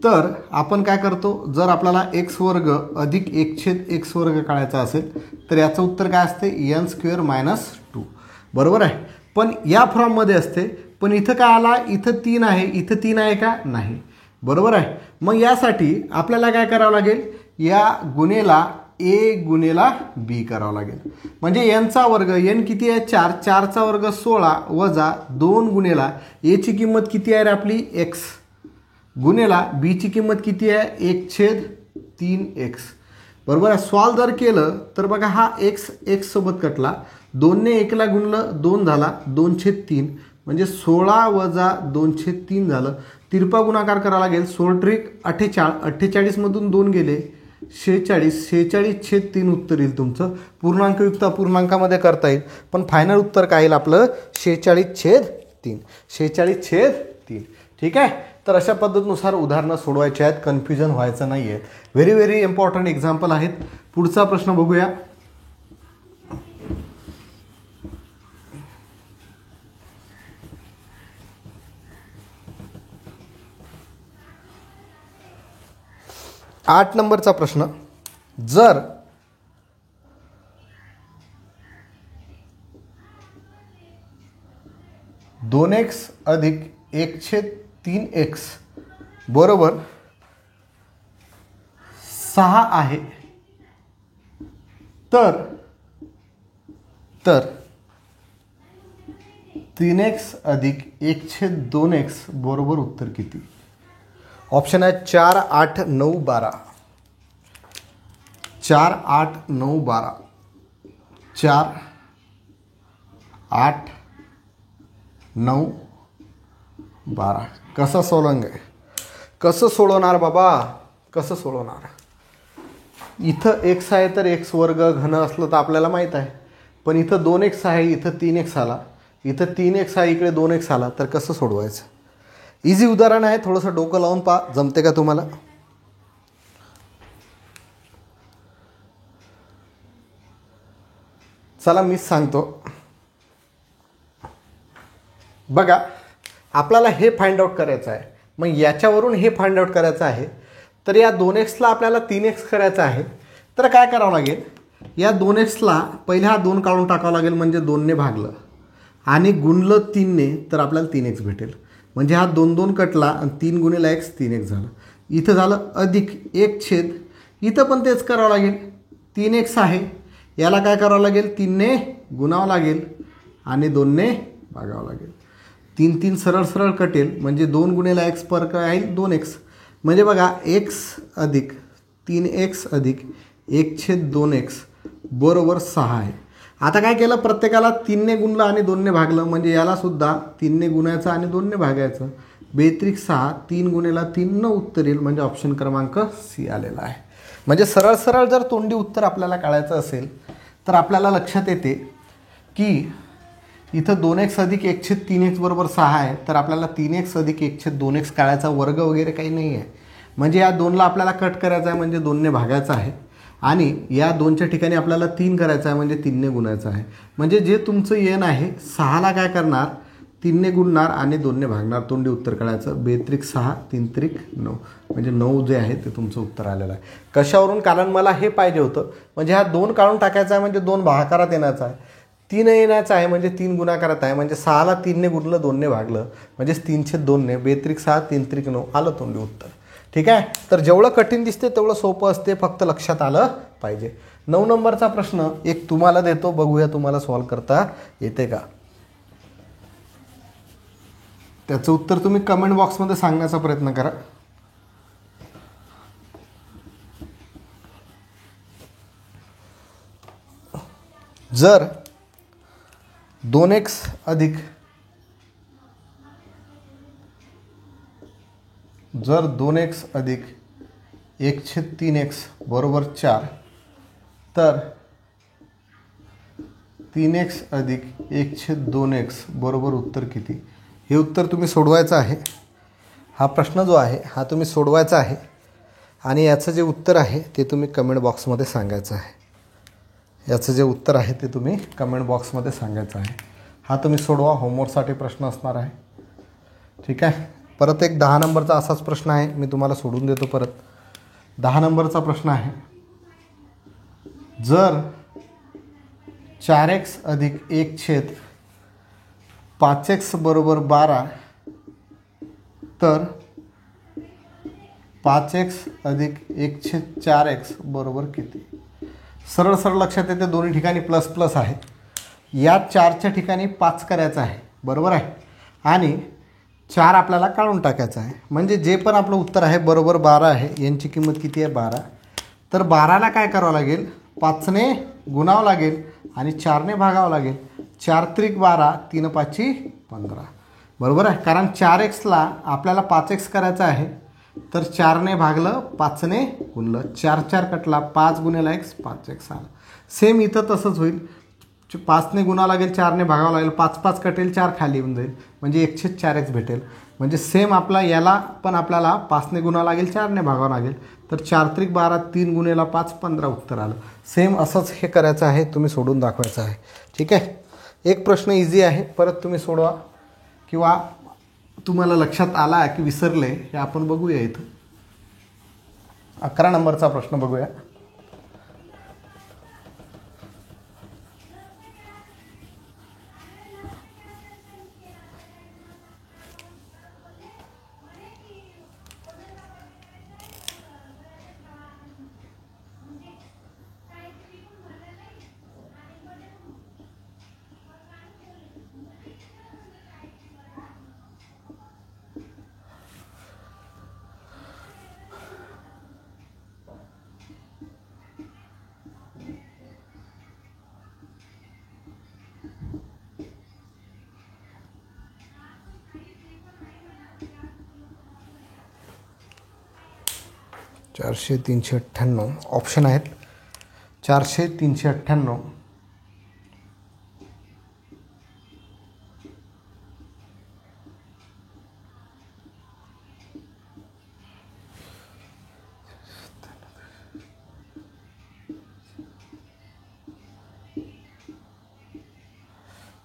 S1: तर आपण काय करतो जर आपल्याला x वर्ग अधिक 1/x वर्ग काढायचा असेल तर याचं उत्तर काय असते n² - 2 बरोबर आहे पण या फॉर्ममध्ये असते पण इथं काय आला इथं 3 आहे इथं 3 आहे का नाही बरोबर आहे मग यासाठी आपल्याला काय करावं लागेल या गुणेला a गुणेला b करावं लागेल म्हणजे nचा वर्ग n किती आहे 4 4चा वर्ग 16 वजा 2 गुणेला a ची किंमत किती आहे रे आपली x गुणेला b ची किंमत किती आहे 1/3x बरोबर आहे सॉल्व जर केलं तर बघा हा x सोबत कटला 2 ने 1 ला गुणलं 2 झाला 2/3 म्हणजे 16 वजा 2/3 झालं तिरपा गुणाकार करावा लागेल 16 त्रिक 48 मधून 2 गेले 46/3 उत्तर येईल तुमचं पूर्णांकयुक्त अपूर्णांकामध्ये करता येईल पण फायनल उत्तर काय येईल आपलं 46/3 ठीक आहे तर अशा पद्धतीनुसार उदाहरणं सोडवायची आहेत कन्फ्युजन व्हायचं नाही आहे व्हेरी व्हेरी इम्पॉर्टंट एक्झाम्पल आहेत पुढचा प्रश्न बघूया 8 नंबरचा प्रश्न जर दोन एक्स अधिक 1/3x बरोबर 6 आहे तर 3x अधिक 1/2x बरोबर उत्तर किती ऑप्शन आहे 4 8 9 12 4 8 9 12 4 8 9 12 कसं सोडवणार बाबा कसं सोडवणार इथं x आहे तर x वर्ग घन असलं तर आपल्याला माहीत आहे पण इथं 2x आहे इथं 3x आला इथं 3x आहे इकडे 2x आला तर कसं सोडवायचं इझी उदाहरण आहे थोडंसं डोकं लावून पहा जमते का तुम्हाला चला मीच सांगतो बघा आपल्याला हे फाइंड आउट करायचं आहे मग याच्यावरून हे फाइंड आउट करायचं आहे तर या 2x ला आपल्याला 3x करायचं आहे तर काय करावं लागेल या 2x ला पहिले हा 2 काढून टाकावं लागेल म्हणजे 2 ने भागलं आणि गुणलं 3 ने तर आपल्याला 3x भेटेल म्हणजे हा 2 2 कटला आणि 3 गुणिले x 3x झालं इथं झालं अधिक 1/, इथं पण तेच करावं लागेल 3x आहे याला काय करावं लागेल 3 ने गुणावं लागेल आणि 2 ने भागावं लागेल तीन तीन सरळ सरळ कटेल म्हणजे 2 गुणिले x पर काय 2x म्हणजे बघा x अधिक 3x अधिक 1/2x बरोबर 6 आहे. आता काय केलं प्रत्येकाला 3 ने गुणलं आणि 2 ने भागलं म्हणजे याला सुद्धा 3 ने गुणायचं आणि 2 ने भागायचं. बेत्रिक 6 3 गुणिले 3 9 उत्तर येईल म्हणजे ऑप्शन क्रमांक सी आलेला आहे. म्हणजे सरळ सरळ जर तोंडी उत्तर आपल्याला काढायचं असेल तर आपल्याला लक्षात येते की इथं 2x अधिक 1/3x बरोबर 6 आहे तर आपल्याला 3x अधिक 1/2x काढायचा वर्ग वगैरे काही नाही आहे. म्हणजे या 2ला आपल्याला कट करायचा आहे म्हणजे 2 ने भागायचं आहे आणि या 2च्या ठिकाणी आपल्याला 3 करायचं आहे म्हणजे 3 ने गुणायचं आहे. म्हणजे जे तुमचं n आहे 6ला काय करणार 3 ने गुणणार आणि 2 ने भागणार तोंडी उत्तर काढायचं. बेत्रिक 6 3 त्रिक 9 म्हणजे 9 जे आहे ते तुमचं उत्तर आलेलं आहे. कशावरून कारण मला हे पाहिजे होतं म्हणजे हा 2 काढून टाकायचा आहे म्हणजे 2 भागाकारात येण्याचा आहे. 3 येण्याचं आहे म्हणजे 3 गुणाकारात आहे म्हणजे 6ला 3 ने गुणलं 2 ने भागलं म्हणजे 3/2 ने बेत्रिक 6 3 त्रिक 9 आलं तोंडी उत्तर. ठीक आहे. तर जेवढं कठीण दिसते तेवढं सोपं असते फक्त लक्षात आलं पाहिजे. 9 नंबरचा प्रश्न एक तुम्हाला देतो बघूया तुम्हाला सॉल्व करता येते का. त्याचं उत्तर तुम्ही कमेंट बॉक्समध्ये सांगण्याचा प्रयत्न करा. जर 2x अधिक 1/3x बरोबर 4 तर 3x अधिक 1/2x बरोबर उत्तर किती. हे उत्तर तुम्ही सोडवायचं आहे. हा प्रश्न जो आहे हा तुम्ही सोडवायचा आहे आणि याचं जे उत्तर आहे ते तुम्ही कमेंट बॉक्समध्ये सांगायचं आहे. याचं जे उत्तर आहे ते तुम्ही कमेंट बॉक्समध्ये सांगायचं आहे. हा तुम्ही सोडवा. होमवर्कसाठी प्रश्न असणार आहे. ठीक आहे. परत एक 10 नंबरचा असाच प्रश्न आहे मी तुम्हाला सोडून देतो. परत 10 नंबरचा प्रश्न आहे जर 4x अधिक 1/5x बरोबर 12 तर 5x अधिक 1/4x बरोबर किती. सरळ सरळ लक्षात येते दोन्ही ठिकाणी प्लस प्लस आहे. या 4च्या ठिकाणी 5 करायचं आहे बरोबर आहे आणि 4 आपल्याला काढून टाकायचं आहे म्हणजे जे पण आपलं उत्तर आहे बरोबर 12 आहे. यांची किंमत किती आहे 12. तर 12ला काय करावं लागेल 5 ने गुणावं लागेल आणि 4 ने भागावं लागेल. 4 त्रिक 12 3 5 15 बरोबर आहे. कारण 4xला आपल्याला 5x करायचं आहे तर 4 ने भागलं 5 ने गुणलं 4 4 कटला 5 गुणिले x 5x आला. सेम इथं तसंच होईल. 5 ने गुणावं लागेल 4 ने भागावं लागेल 5 5 कटेल 4 खाली येऊन जाईल म्हणजे 1/4x भेटेल. म्हणजे सेम आपला याला पण आपल्याला 5 ने गुणावं लागेल 4 ने भागावं लागेल तर 4 त्रिक 12 3 गुणिले 5 15 उत्तर आलं. सेम असंच हे करायचं आहे तुम्ही सोडून दाखवायचं आहे. ठीक आहे. एक प्रश्न इझी आहे परत तुम्ही सोडवा किंवा तुम्हाला लक्षात आला की विसरले हे आपण बघूया. इथं 11 नंबरचा प्रश्न बघूया. चारशे 398 ऑप्शन आहेत. 400 398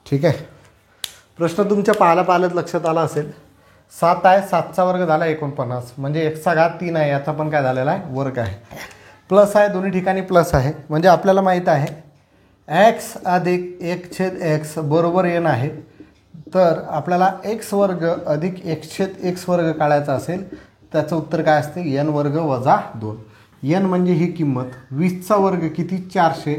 S1: ठीक आहे. प्रश्न तुमच्या पाहायला लक्षात आला असेल. 7 आहे 7चा वर्ग झाला 49 म्हणजे x चा घात 3 आहे याचा पण काय झालेला आहे वर्ग आहे. प्लस आहे दोन्ही ठिकाणी प्लस आहे म्हणजे आपल्याला माहीत आहे x अधिक 1/x बरोबर n आहे. तर आपल्याला x वर्ग अधिक 1/x वर्ग काढायचा असेल त्याचं उत्तर काय असते n वर्ग वजा 2. n म्हणजे ही किंमत 20चा वर्ग किती 400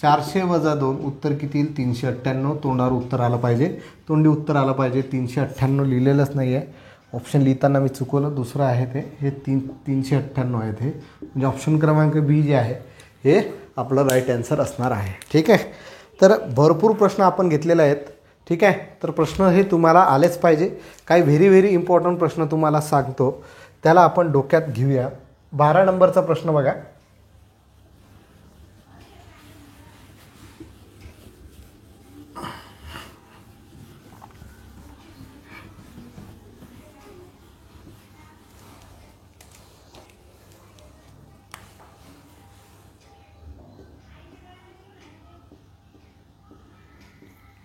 S1: 400 वजा 2 उत्तर किती येईल 398. तोंडावर उत्तर आलं पाहिजे, तोंडी उत्तर आलं पाहिजे. 398 लिहिलेलंच नाही आहे, ऑप्शन लिहिताना मी चुकवलं, दुसरं आहे ते, हे 398 आहेत हे, म्हणजे ऑप्शन क्रमांक बी जे आहे हे आपलं राईट आन्सर असणार आहे. ठीक आहे, तर भरपूर प्रश्न आपण घेतलेले आहेत. ठीक आहे, तर प्रश्न हे तुम्हाला आलेच पाहिजे. काही व्हेरी इम्पॉर्टंट प्रश्न तुम्हाला सांगतो, त्याला आपण डोक्यात घेऊया. 12 नंबरचा प्रश्न बघा.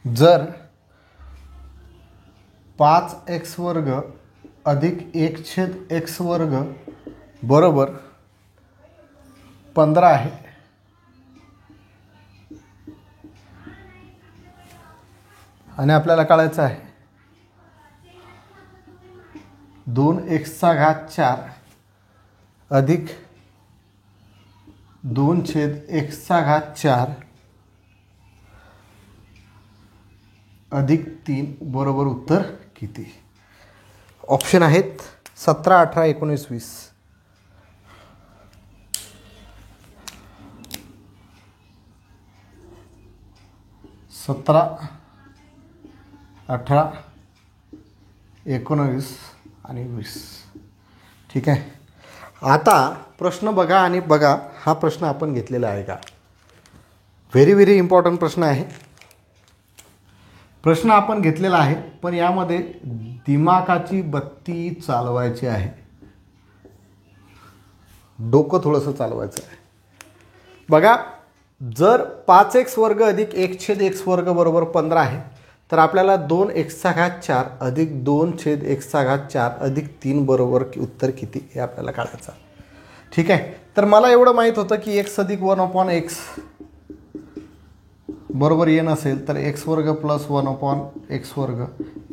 S1: जर 5x वर्ग अधिक 1/x वर्ग बरोबर 15 आहे आणि आपल्याला काढायचं आहे 2x4 अधिक 2/x4 अधिक 3 बरोबर उत्तर किती? ऑप्शन आहेत 17, 18, 19, 20. 17, 18, 19 आणि 20. ठीक आहे, आता प्रश्न बघा आणि बघा हा प्रश्न आपण घेतलेला आहे का. व्हेरी इम्पॉर्टंट प्रश्न आहे. प्रश्न आपण घेतलेला आहे, पण यामध्ये दिमागाची बत्ती चालवायची आहे, डोकं थोडंसं चालवायचं आहे. बघा, जर 5x वर्ग अधिक 1/x वर्ग बरोबर 15 आहे, तर आपल्याला 2x4 अधिक 2/x4 अधिक 3 बरोबर उत्तर किती हे आपल्याला काढायचं. ठीक आहे, तर मला एवढं माहीत होतं की x अधिक 1/x बरोबर n असेल, तर x वर्ग प्लस 1/x वर्ग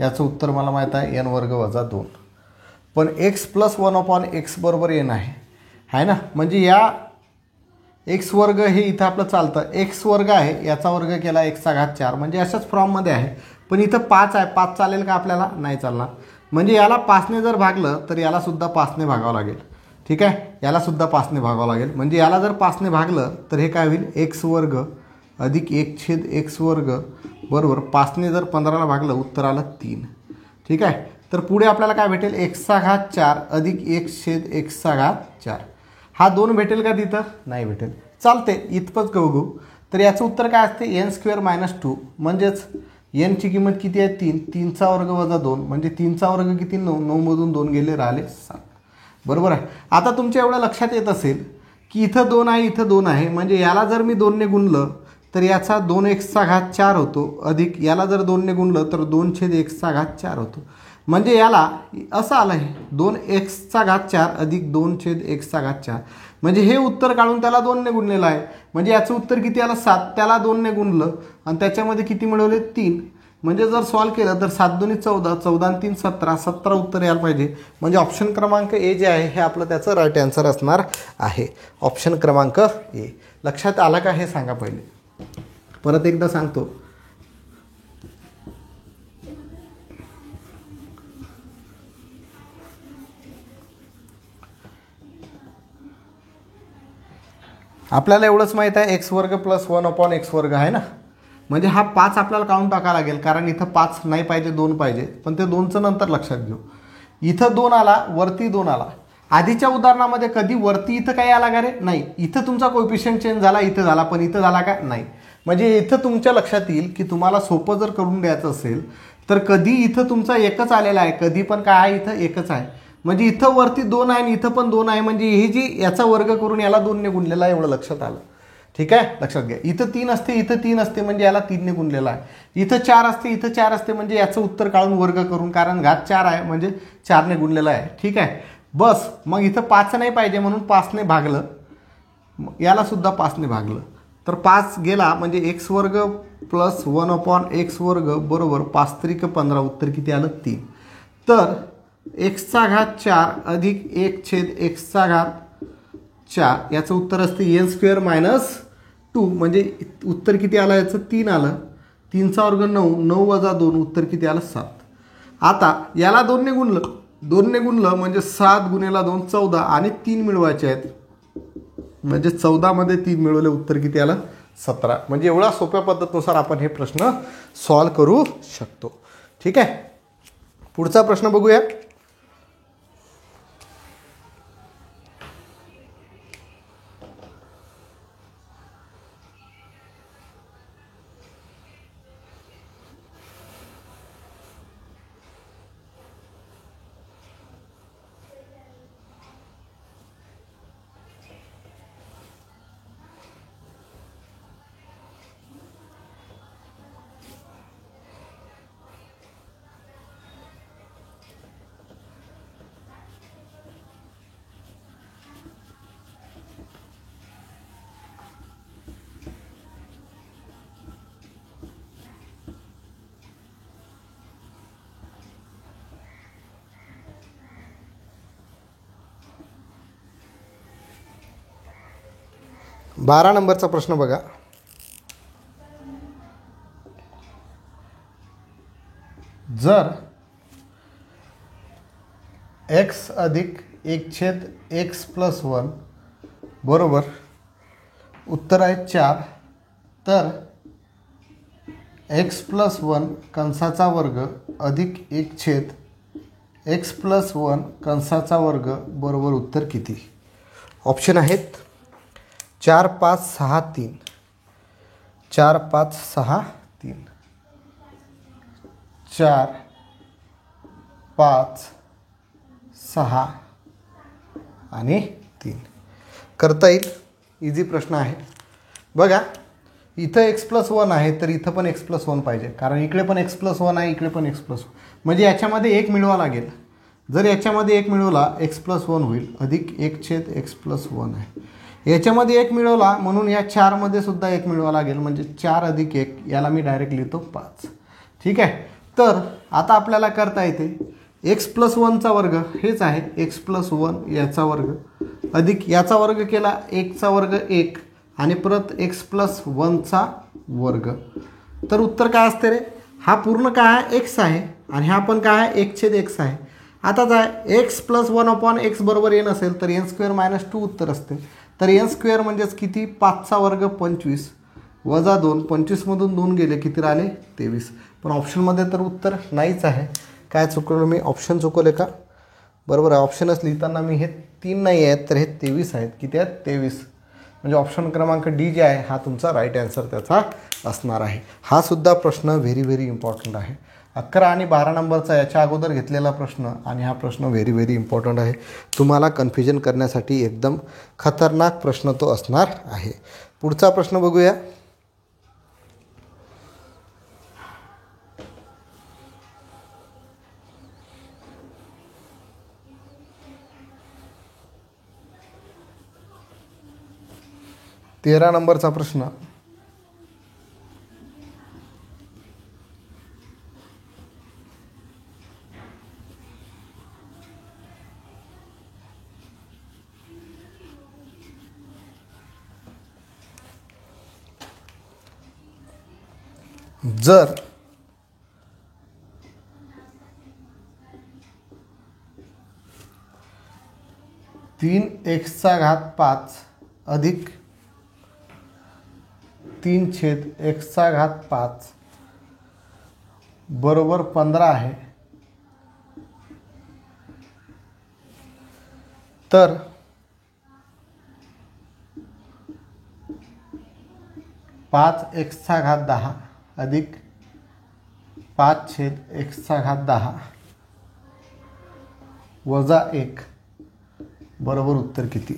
S1: याचं उत्तर मला माहीत आहे n वर्ग वजा 2. पण x प्लस 1/x बरोबर n आहे ना, म्हणजे या x वर्ग हे इथं आपलं चालतं, x वर्ग आहे याचा वर्ग केला x4 म्हणजे अशाच फॉर्ममध्ये आहे. पण इथं 5 आहे, 5 चालेल का आपल्याला? नाही चालणार. म्हणजे याला 5ने जर भागलं तर याला सुद्धा 5ने भागावं लागेल. ठीक आहे, याला सुद्धा 5ने भागावं लागेल. म्हणजे याला जर 5ने भागलं तर हे काय होईल, x वर्ग अधिक 1/x वर्ग बरोबर 5ने जर 15ला भागलं उत्तर आलं 3. ठीक आहे, तर पुढे आपल्याला काय भेटेल, x4 अधिक 1/x4. हा 2 भेटेल का तिथं? नाही भेटेल. चालते, इथपच गहू. तर याचं उत्तर काय असते, n² - 2 म्हणजेच n ची किंमत किती आहे 3, 3चा वर्ग वजा 2 म्हणजे 3चा वर्ग किती 9, 9 मधून 2 गेले राहिले 7. बरोबर आहे. आता तुमच्या एवढं लक्षात येत असेल की इथं 2 आहे, इथं 2 आहे, म्हणजे याला जर मी 2ने गुणलं तर याचा 2x4 होतो, अधिक याला जर 2ने गुणलं तर 2/x4 होतो. म्हणजे याला असं आलं आहे 2x4 अधिक 2/x4. म्हणजे हे उत्तर काढून त्याला 2ने गुणलेलं आहे. म्हणजे याचं उत्तर किती आलं 7, त्याला 2ने गुणलं आणि त्याच्यामध्ये किती मिळवले 3. म्हणजे जर सॉल्व केलं तर 7 2 14, 14 आणि 3 17, 17 उत्तर यायला पाहिजे. म्हणजे ऑप्शन क्रमांक ए जे आहे हे आपलं त्याचं राईट आन्सर असणार आहे. ऑप्शन क्रमांक ए. लक्षात आलं का हे सांगा पहिले. परत एकदा सांगतो, आपल्याला एवढंच माहीत आहे x वर्ग प्लस 1/x वर्ग आहे ना, म्हणजे हा 5 आपल्याला काढून टाकावा लागेल, कारण इथं 5 नाही पाहिजे, 2 पाहिजे. पण ते 2चं नंतर लक्षात घेऊ. इथं 2 आला, वरती 2 आला. आधीच्या उदाहरणामध्ये कधी वरती इथं काय आला का रे? नाही. इथं तुमचा कोएफिशियंट चेंज झाला, इथं झाला, पण इथं झाला का? नाही. म्हणजे इथं तुमच्या लक्षात येईल की तुम्हाला सोपं जर करून द्यायचं असेल तर कधी इथं तुमचा एकच आलेला आहे, कधी पण काय आहे इथं एकच आहे. म्हणजे इथं वरती 2 आहे आणि इथं पण 2 आहे, म्हणजे ही जी याचा वर्ग करून याला 2ने गुणलेला आहे, एवढं लक्षात आलं. ठीक आहे, लक्षात घ्या. इथं 3 असते, इथं 3 असते, म्हणजे याला 3ने गुणलेला आहे. इथं 4 असते, इथं 4 असते, म्हणजे याचं उत्तर काढून वर्ग करून, कारण घात 4 आहे म्हणजे 4ने गुणलेला आहे. ठीक आहे, बस. मग इथं 5 नाही पाहिजे म्हणून 5ने भागलं, याला सुद्धा 5ने भागलं, तर 5 गेला म्हणजे x वर्ग प्लस 1/x वर्ग बरोबर 5 त्रिक 15 उत्तर किती आलं 3. तर x4 अधिक 1/x4 याचं उत्तर असते n² - 2 म्हणजे उत्तर किती आलं याचं 3 आलं. 3चा वर्ग 9, 9 वजा 2 उत्तर किती आलं 7. आता याला 2ने गुणलं म्हणजे 7 गुणिले 2 14 आणि 3 मिळवायचे आहेत म्हणजे 14 मध्ये 3 मिळवले उत्तर किती आलं 17. म्हणजे एवढा सोप्या पद्धतीनुसार आपण हे प्रश्न सॉल्व करू शकतो. ठीक आहे, पुढचा प्रश्न बघूया. बारा नंबरचा प्रश्न बघा. जर x अधिक 1/x + 1 बरोबर उत्तर आहे 4 तर x + 1 कंसाचा वर्ग अधिक 1/x + 1 कंसाचा वर्ग बरोबर उत्तर किती. ऑप्शन आहेत 4 5 6 3, 4 5 6 3, 4 5 6 आणि 3. करता येईल, इझी प्रश्न आहे. बघा इथं x + 1 आहे तर इथं पण x + 1 पाहिजे, कारण इकडे पण x + 1 आहे, इकडे पण x + 1 म्हणजे याच्यामध्ये 1 मिळवा लागेल. जर याच्यामध्ये 1 मिळवला x + 1 होईल अधिक 1/x + 1 आहे. याच्यामध्ये 1 मिळवला म्हणून या 4 मध्ये सुद्धा 1 मिळवा लागेल म्हणजे 4 अधिक 1 याला मी डायरेक्ट लिहितो 5. ठीक आहे, तर आता आपल्याला करता येते x + 1चा वर्ग हेच आहे x + 1 याचा वर्ग अधिक याचा वर्ग केला 1चा वर्ग 1 आणि परत x + 1चा वर्ग. तर उत्तर काय असते रे. हा पूर्ण काय आहे x आहे आणि हा पण काय आहे 1/x आहे. आता काय x + 1/x बरोबर n असेल तर n² - 2 उत्तर असते. तर n² म्हणजेच किती 5चा वर्ग 25 वजा 2 25 मधून 2 गेले किती राहिले 23. पण ऑप्शनमध्ये तर उत्तर नाहीच आहे. काय चुकवलं मी, ऑप्शन चुकवले का. बरोबर आहे, ऑप्शनच लिहिताना मी हे 3 नाही आहेत तर हे 23 आहेत. किती आहेत 23. म्हणजे ऑप्शन क्रमांक डी जे आहे हा तुमचा राईट आन्सर त्याचा असणार आहे. हा सुद्धा प्रश्न व्हेरी व्हेरी इम्पॉर्टंट आहे. 11 आणि 12 नंबरचा याच्या अगोदर घेतलेला प्रश्न आणि हा प्रश्न व्हेरी व्हेरी इम्पॉर्टंट आहे. तुम्हाला कन्फ्युजन करण्यासाठी एकदम खतरनाक प्रश्न तो असणार आहे. पुढचा प्रश्न बघूया. तेरा नंबरचा प्रश्न. जर तीन x⁵5 अधिक 3/x⁵5 बरोबर 15 आहे तर 5x⁵10 अधिक 5/x⁵10 वजा 1 बरोबर उत्तर किती.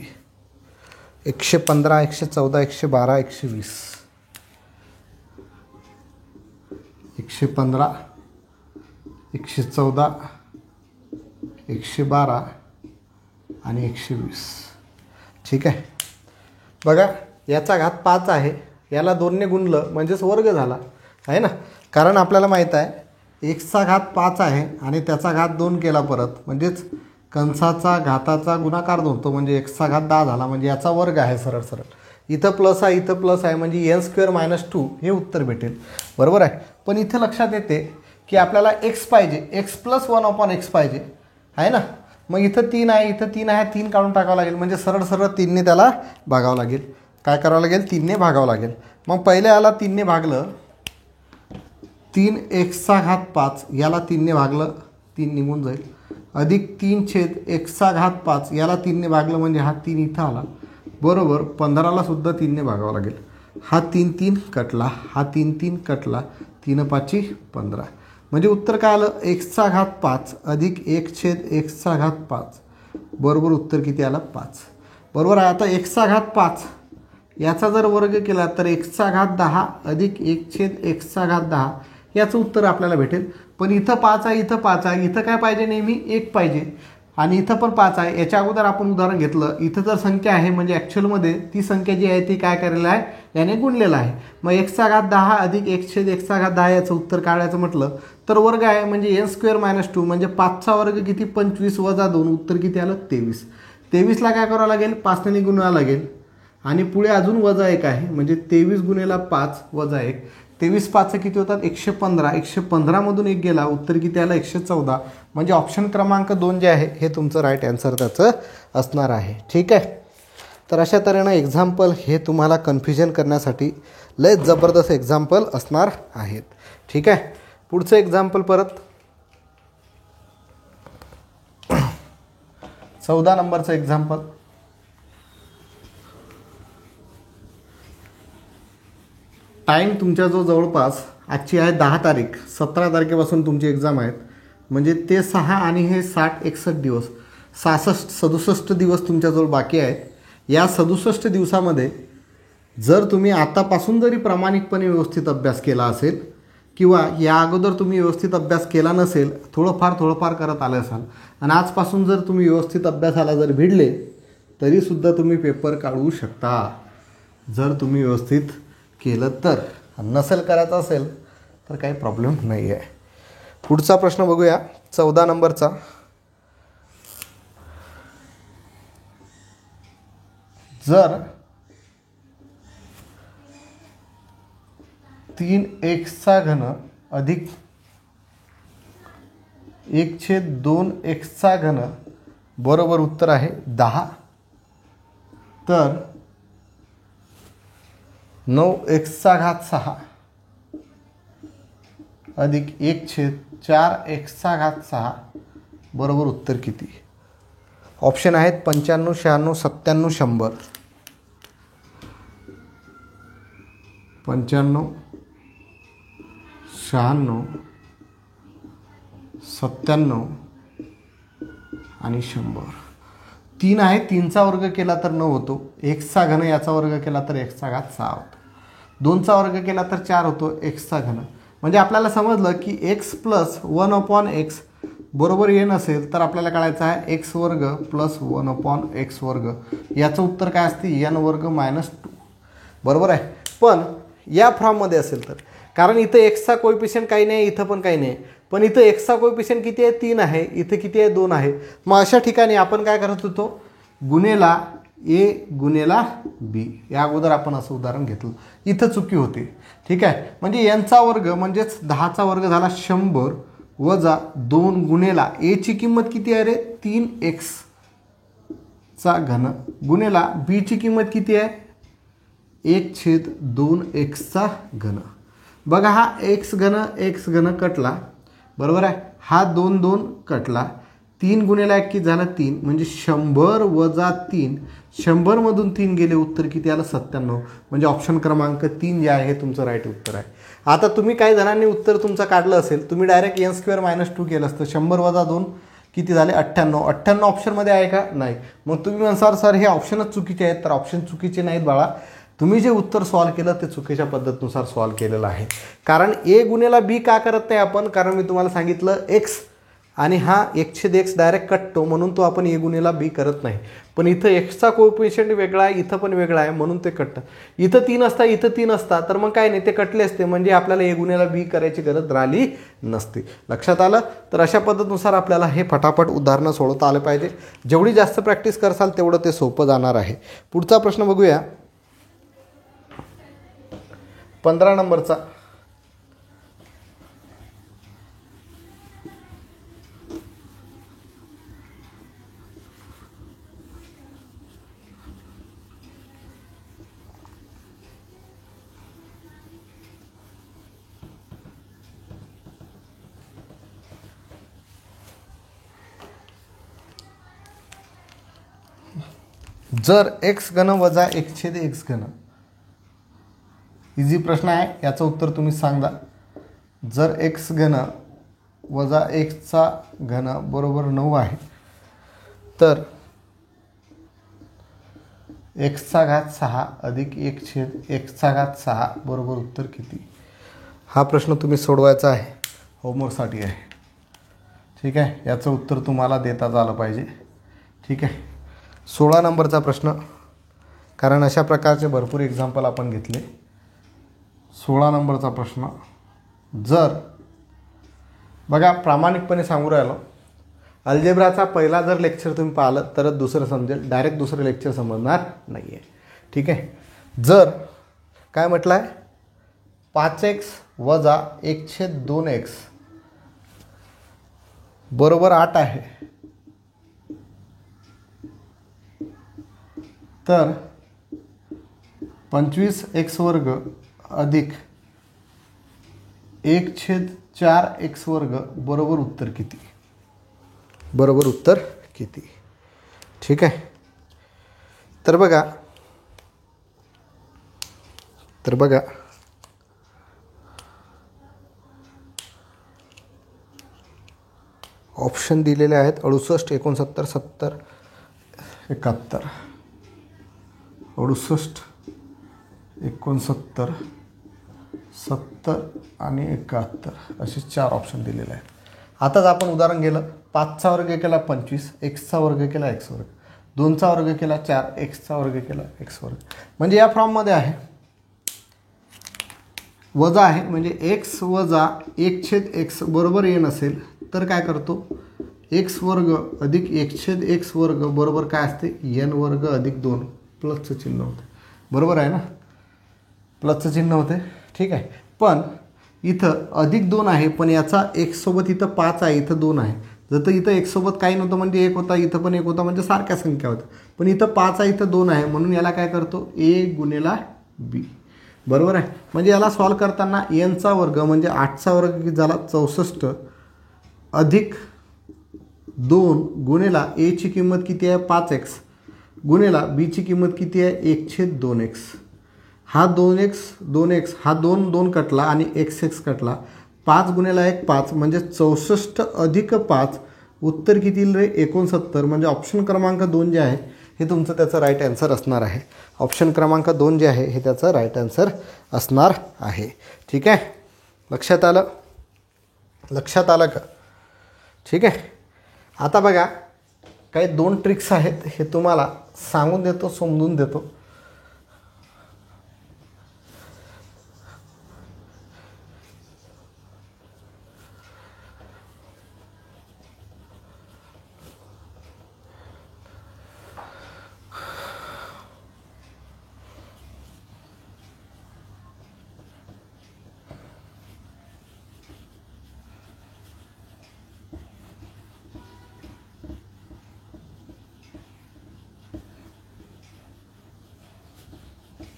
S1: 115 114 112 120. 115 114 112 आणि 120. ठीक आहे, बघा याचा घात 5 आहे, याला 2ने गुणलं म्हणजेच वर्ग झाला आहे ना. कारण आपल्याला माहीत आहे x⁵5 आहे आणि त्याचा घात 2 केला परत म्हणजेच कंसाचा घाताचा गुणाकार 2 तो म्हणजे x⁵10 झाला म्हणजे याचा वर्ग आहे सरळ सरळ. इथं प्लस आहे, इथं प्लस आहे, म्हणजे एन स्क्वेअर मायनस 2 हे उत्तर भेटेल. बरोबर आहे. पण इथं लक्षात येते की आपल्याला एक्स पाहिजे, एक्स प्लस 1/x पाहिजे आहे ना. मग इथं 3 आहे, इथं 3 आहे, 3 काढून टाकावं लागेल, म्हणजे सरळ सरळ 3ने त्याला भागावं लागेल. काय करावं लागेल? 3ने भागावं लागेल. मग पहिले याला 3ने भागलं, 3x5 याला 3ने भागलं, 3 निघून जाईल, अधिक 3/x5 याला 3ने भागलं म्हणजे हा 3 इथं आला, बरोबर 15ला सुद्धा 3ने भागावं लागेल. हा 3 कटला, हा 3 कटला, 3×5 15, म्हणजे उत्तर काय आलं? x5 अधिक 1/x5 बरोबर उत्तर किती आलं? 5. बरोबर आहे. आता x5 याचा जर वर्ग केला तर x10 अधिक 1/x10 याचं उत्तर आपल्याला भेटेल. पण इथं 5 आहे, इथं 5 आहे, इथं काय पाहिजे? नेहमी 1 पाहिजे, आणि इथं पण 5 आहे. याच्या अगोदर आपण उदाहरण घेतलं, इथं जर संख्या आहे म्हणजे ॲक्च्युअलमध्ये ती संख्या जी आहे ती काय करेल आहे? याने गुणलेलं आहे. मग 1/10 अधिक 1/x10 याचं उत्तर काढायचं म्हटलं तर वर्ग आहे, म्हणजे n स्क्वेअर मायनस 2 म्हणजे 5चा वर्ग किती? 25 वजा 2 उत्तर किती आलं? 23. 23ला काय करावं लागेल? 5ने गुणावं लागेल, आणि पुढे अजून वजा 1 आहे, म्हणजे 23 गुणिले 5 वजा 1, 23 5 किती होतात? 115. 115मधून 1 गेला, उत्तर किती आलं? 114. म्हणजे ऑप्शन क्रमांक 2 जे आहे हे तुमचं राईट आन्सर त्याचं असणार आहे. ठीक आहे. तर अशा तऱ्हेनं एक्झाम्पल हे तुम्हाला कन्फ्युजन करण्यासाठी लय जबरदस्त एक्झाम्पल असणार आहेत. ठीक आहे. पुढचं एक्झाम्पल परत 14 नंबरचं एक्झाम्पल. टाईम तुमच्या जो जवळपास आजची आहे 10 तारीख, 17 तारखेपासून तुमची एक्झाम आहेत, म्हणजे ते 6 आणि हे 60-61 दिवस, 66-67 दिवस तुमच्याजवळ बाकी आहेत. या 67 दिवसामध्ये जर तुम्ही आतापासून जरी प्रामाणिकपणे व्यवस्थित अभ्यास केला असेल, किंवा या अगोदर तुम्ही व्यवस्थित अभ्यास केला नसेल, थोडंफार करत आले असाल, आणि आजपासून जर तुम्ही व्यवस्थित अभ्यासाला जर भिडले तरीसुद्धा तुम्ही पेपर काढू शकता, जर तुम्ही व्यवस्थित केलं तर. नसेल करायचं असेल तर काही प्रॉब्लेम नाही आहे. पुढचा प्रश्न बघूया 14 नंबरचा. जर 3x³ अधिक 1/2x³ बरोबर उत्तर आहे 10, तर 9x6 अधिक 1/4x6 बरोबर उत्तर किती? ऑप्शन आहेत 95, 96, 97, 100. 95, 96, 97 आणि 100. 3 आहे, 3चा वर्ग केला तर 9 होतो, x³ याचा वर्ग केला तर x6 होतो, 2चा वर्ग केला तर 4 होतो x³. म्हणजे आपल्याला समजलं की x प्लस 1/x बरोबर n असेल तर आपल्याला कळायचं आहे x वर्ग प्लस 1/x वर्ग, याचं उत्तर काय असते? n वर्ग मायनस 2. बरोबर आहे. पण या फॉर्ममध्ये असेल तर, कारण इथं एक्सचा कोएफिशियंट काही नाही, इथं पण काही नाही, पण इथं एक्सचा कोएफिशियंट किती आहे? 3 आहे, इथं किती आहे? 2 आहे. मग अशा ठिकाणी आपण काय करत होतो? गुणेला ए गुणेला बी, या अगोदर आपण असं उदाहरण घेतलं, इथं चुकी होते. ठीक आहे. म्हणजे यांचा वर्ग म्हणजेच 10चा वर्ग झाला 100 वजा 2 गुणेला एची किंमत किती आहे रे? 3x³ गुणेला बीची किंमत किती आहे? 1/2x³. बघा, हा x³ कटला, बरोबर आहे, हा 2 कटला, 3 गुणेला 1 किती झालं? 3, म्हणजे 100 वजा 3, 100मधून 3 गेले, उत्तर किती आलं? 97. म्हणजे ऑप्शन क्रमांक 3 जे आहे हे तुमचं राईट उत्तर आहे. आता तुम्ही काही जणांनी उत्तर तुमचं काढलं असेल, तुम्ही डायरेक्ट n² मायनस 2 केलं असतं. 100 वजा 2 किती झाले? 98. 98 ऑप्शनमध्ये आहे का? नाही. मग तुम्ही म्हणसाल सर हे ऑप्शनच चुकीचे आहेत, तर ऑप्शन चुकीचे नाहीत बाळा. तुम्ही जे उत्तर सॉल्व केलं ते चुकीच्या पद्धतीनुसार सॉल्व केलेलं आहे. कारण ए गुणेला बी का करत नाही आपण? कारण मी तुम्हाला सांगितलं एक्स आणि हा 1/x डायरेक्ट कटतो, म्हणून तो आपण ए गुणेला बी करत नाही. पण इथं एक्सचा कोएफिशियंट वेगळा आहे, इथं पण वेगळा आहे, म्हणून ते कटतं. इथं 3 असता, इथं 3 असता, तर मग काय नाही, ते कटले असते, म्हणजे आपल्याला ए गुणेला बी करायची गरज राहिली नसते. लक्षात आलं? तर अशा पद्धतीनुसार आपल्याला हे फटाफट उदाहरणं सोडवता आलं पाहिजे. जेवढी जास्त प्रॅक्टिस करसाल तेवढं ते सोपं जाणार आहे. पुढचा प्रश्न बघूया. 15 नंबरचा जर एक्स घन वजा 1/x घन, इझी प्रश्न आहे, याचं उत्तर तुम्ही सांगा. जर एक्स घन वजा 1चा घन बरोबर 9 आहे तर x6 अधिक 1/x6 बरोबर उत्तर किती? हा प्रश्न तुम्ही सोडवायचा आहे, होमवर्कसाठी आहे. ठीक आहे, याचं उत्तर तुम्हाला देताच आलं पाहिजे. ठीक आहे. 16 नंबरचा प्रश्न, कारण अशा प्रकारचे भरपूर एक्झाम्पल आपण घेतले. 16 नंबरचा प्रश्न, जर बघा प्रामाणिकपणे सांगू राहिलो, अल्जेब्राचा पहिला जर लेक्चर तुम्ही पाहिलं तरच दुसरं समजेल, डायरेक्ट दुसरं लेक्चर समजणार नाही आहे. ठीक आहे. जर काय म्हटलं आहे, 5x वजा 1/2x बरोबर 8 आहे, तर 25x वर्ग अधिक 1/4x वर्ग बरोबर उत्तर किती? बरोबर उत्तर किती? ठीक आहे. तर बघा ऑप्शन दिलेले आहेत 68, 69, 70, 71. 68, 69, 70 आणि 71 असे 4 ऑप्शन दिलेले आहेत. आताच आपण उदाहरण गेलं, 5चा वर्ग केला 25, xचा वर्ग केला x वर्ग, 2चा वर्ग केला 4, xचा वर्ग केला x वर्ग. म्हणजे या फॉर्ममध्ये आहे, वजा आहे, म्हणजे x वजा 1/x बरोबर n असेल तर काय करतो, x वर्ग अधिक 1/x वर्ग बरोबर काय असते, n वर्ग अधिक 2, प्लसचं चिन्ह होते. बरोबर आहे ना, प्लसचं चिन्ह होते. ठीक आहे. पण इथं अधिक 2 आहे, पण याचा x सोबत इथं 5 आहे, इथं 2 आहे. जर इथं x सोबत काही नव्हतं म्हणजे 1 होता, इथं पण 1 होता, म्हणजे सारख्या संख्या होत्या. पण इथं 5 आहे, इथं 2 आहे, म्हणून याला काय करतो, a गुणिला b. बरोबर आहे. म्हणजे याला सॉल्व करताना nचा वर्ग म्हणजे 8चा वर्ग किती झाला, 64 अधिक 2 गुणिला a ची किंमत किती आहे, 5x गुणिला b ची किंमत किती आहे, 1/2x. हा 2x हा 2 कटला आणि x कटला, 5 गुणिला 1 5 म्हणजे 64 अधिक 5 उत्तर किती येईल रे, 69. म्हणजे ऑप्शन क्रमांक 2 जे आहे हे तुमचं त्याचं राईट आन्सर असणार आहे. ऑप्शन क्रमांक 2 जे आहे हे त्याचं राईट आन्सर असणार आहे. ठीक आहे, लक्षात आलं? लक्षात आलं का? ठीक आहे. आता बघा काही 2 ट्रिक्स आहेत, हे तुम्हाला सांगून देतो, समजून देतो.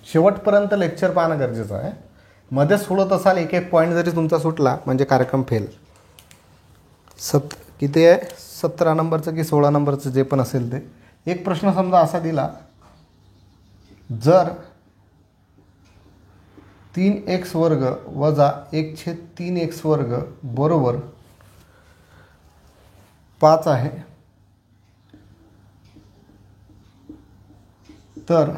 S1: शेवटपर्यंत लेक्चर पाहणं गरजेचं आहे. मध्ये सोडत असाल एक पॉईंट जरी तुमचा सुटला म्हणजे कार्यक्रम फेल. किती आहे, 17 नंबरचं की 16 नंबरचं जे पण असेल ते. एक प्रश्न समजा असा दिला, जर 3x वर्ग वजा 1/3x वर्ग बरोबर 5 आहे, तर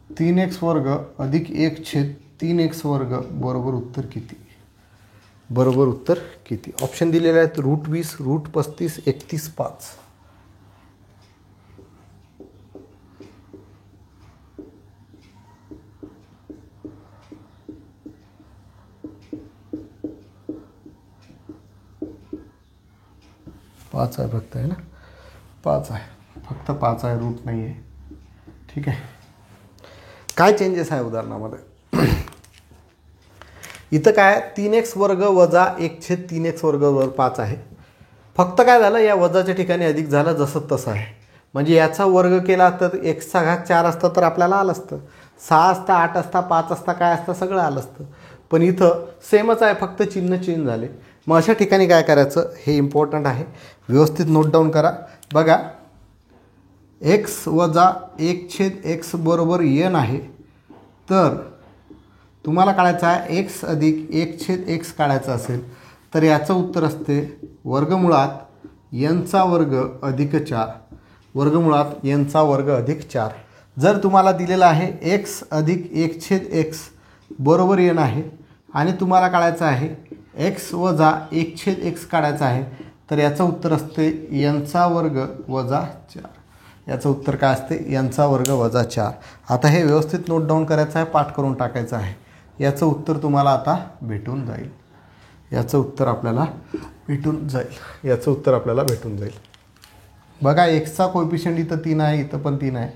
S1: 3x वर्ग अधिक 1/3x वर्ग बरोबर उत्तर किती? बरोबर उत्तर किती? ऑप्शन दिलेले आहेत √20, √35, 31, 5. पाच आहे फक्त, आहे ना, 5 आहे फक्त, 5 आहे, रूट नाही आहे. ठीक आहे. काय चेंजेस आहे उदाहरणामध्ये, इथं काय 3x वर्ग वजा 1/3x वर्ग वर 5 आहे. फक्त काय झालं या वजाच्या ठिकाणी अधिक झालं जसं तसं आहे. म्हणजे याचा वर्ग केला तर एक्सचा घात 4 असता तर आपल्याला आलं असतं. 6 असता 8 असता 5 असता काय असतं सगळं आलं असतं. पण इथं सेमच आहे फक्त चिन्ह चेंज झाले. मग अशा ठिकाणी काय करायचं हे इम्पॉर्टंट आहे. व्यवस्थित नोट डाऊन करा. बघा x वजा 1/x बरोबर n आहे. तर तुम्हाला काढायचं आहे x अधिक 1/x काढायचं असेल तर याचं उत्तर असते वर्गमुळात nचा वर्ग अधिक 4. वर्गमुळात nचा वर्ग अधिक 4. जर तुम्हाला दिलेलं आहे x अधिक 1/x बरोबर n आहे आणि तुम्हाला काढायचं आहे x वजा 1/x काढायचं आहे तर याचं उत्तर असते nचा वर्ग वजा 4. याचं उत्तर काय असते nचा वर्ग वजा 4. आता हे व्यवस्थित नोट डाऊन करायचं आहे, पाठ करून टाकायचं आहे. याचं उत्तर तुम्हाला आता भेटून जाईल. याचं उत्तर आपल्याला भेटून जाईल. बघा एक्सचा कोएफिशियंट इथं 3 आहे, इथं पण 3 आहे.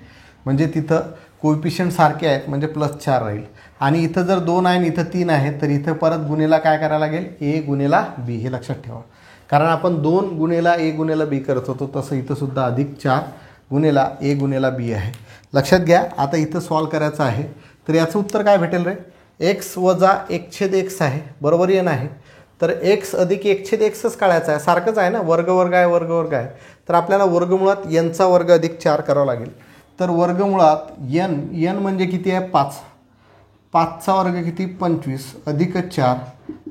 S1: म्हणजे तिथं कोएफिशियंट सारखे आहेत म्हणजे +4 राहील. आणि इथं जर 2 आहे आणि इथं 3 आहे तर इथं परत गुणेला काय करायला लागेल a गुणेला b. हे लक्षात ठेवा. कारण आपण 2 गुणेला a गुणेला b करत होतो तसं इथं सुद्धा अधिक 4 गुणेला a गुणेला b आहे. लक्षात घ्या. आता इथं सॉल्व करायचं आहे तर याचं उत्तर काय भेटेल रे. x वजा 1/x आहे बरोबर n आहे. तर x अधिक 1/xच काढायचं आहे. सारखंच आहे ना, वर्ग आहे. तर आपल्याला वर्गमुळात nचा वर्ग अधिक 4 करावं लागेल. तर वर्गमुळात n म्हणजे किती आहे 5. 5चा वर्ग किती 25 अधिक 4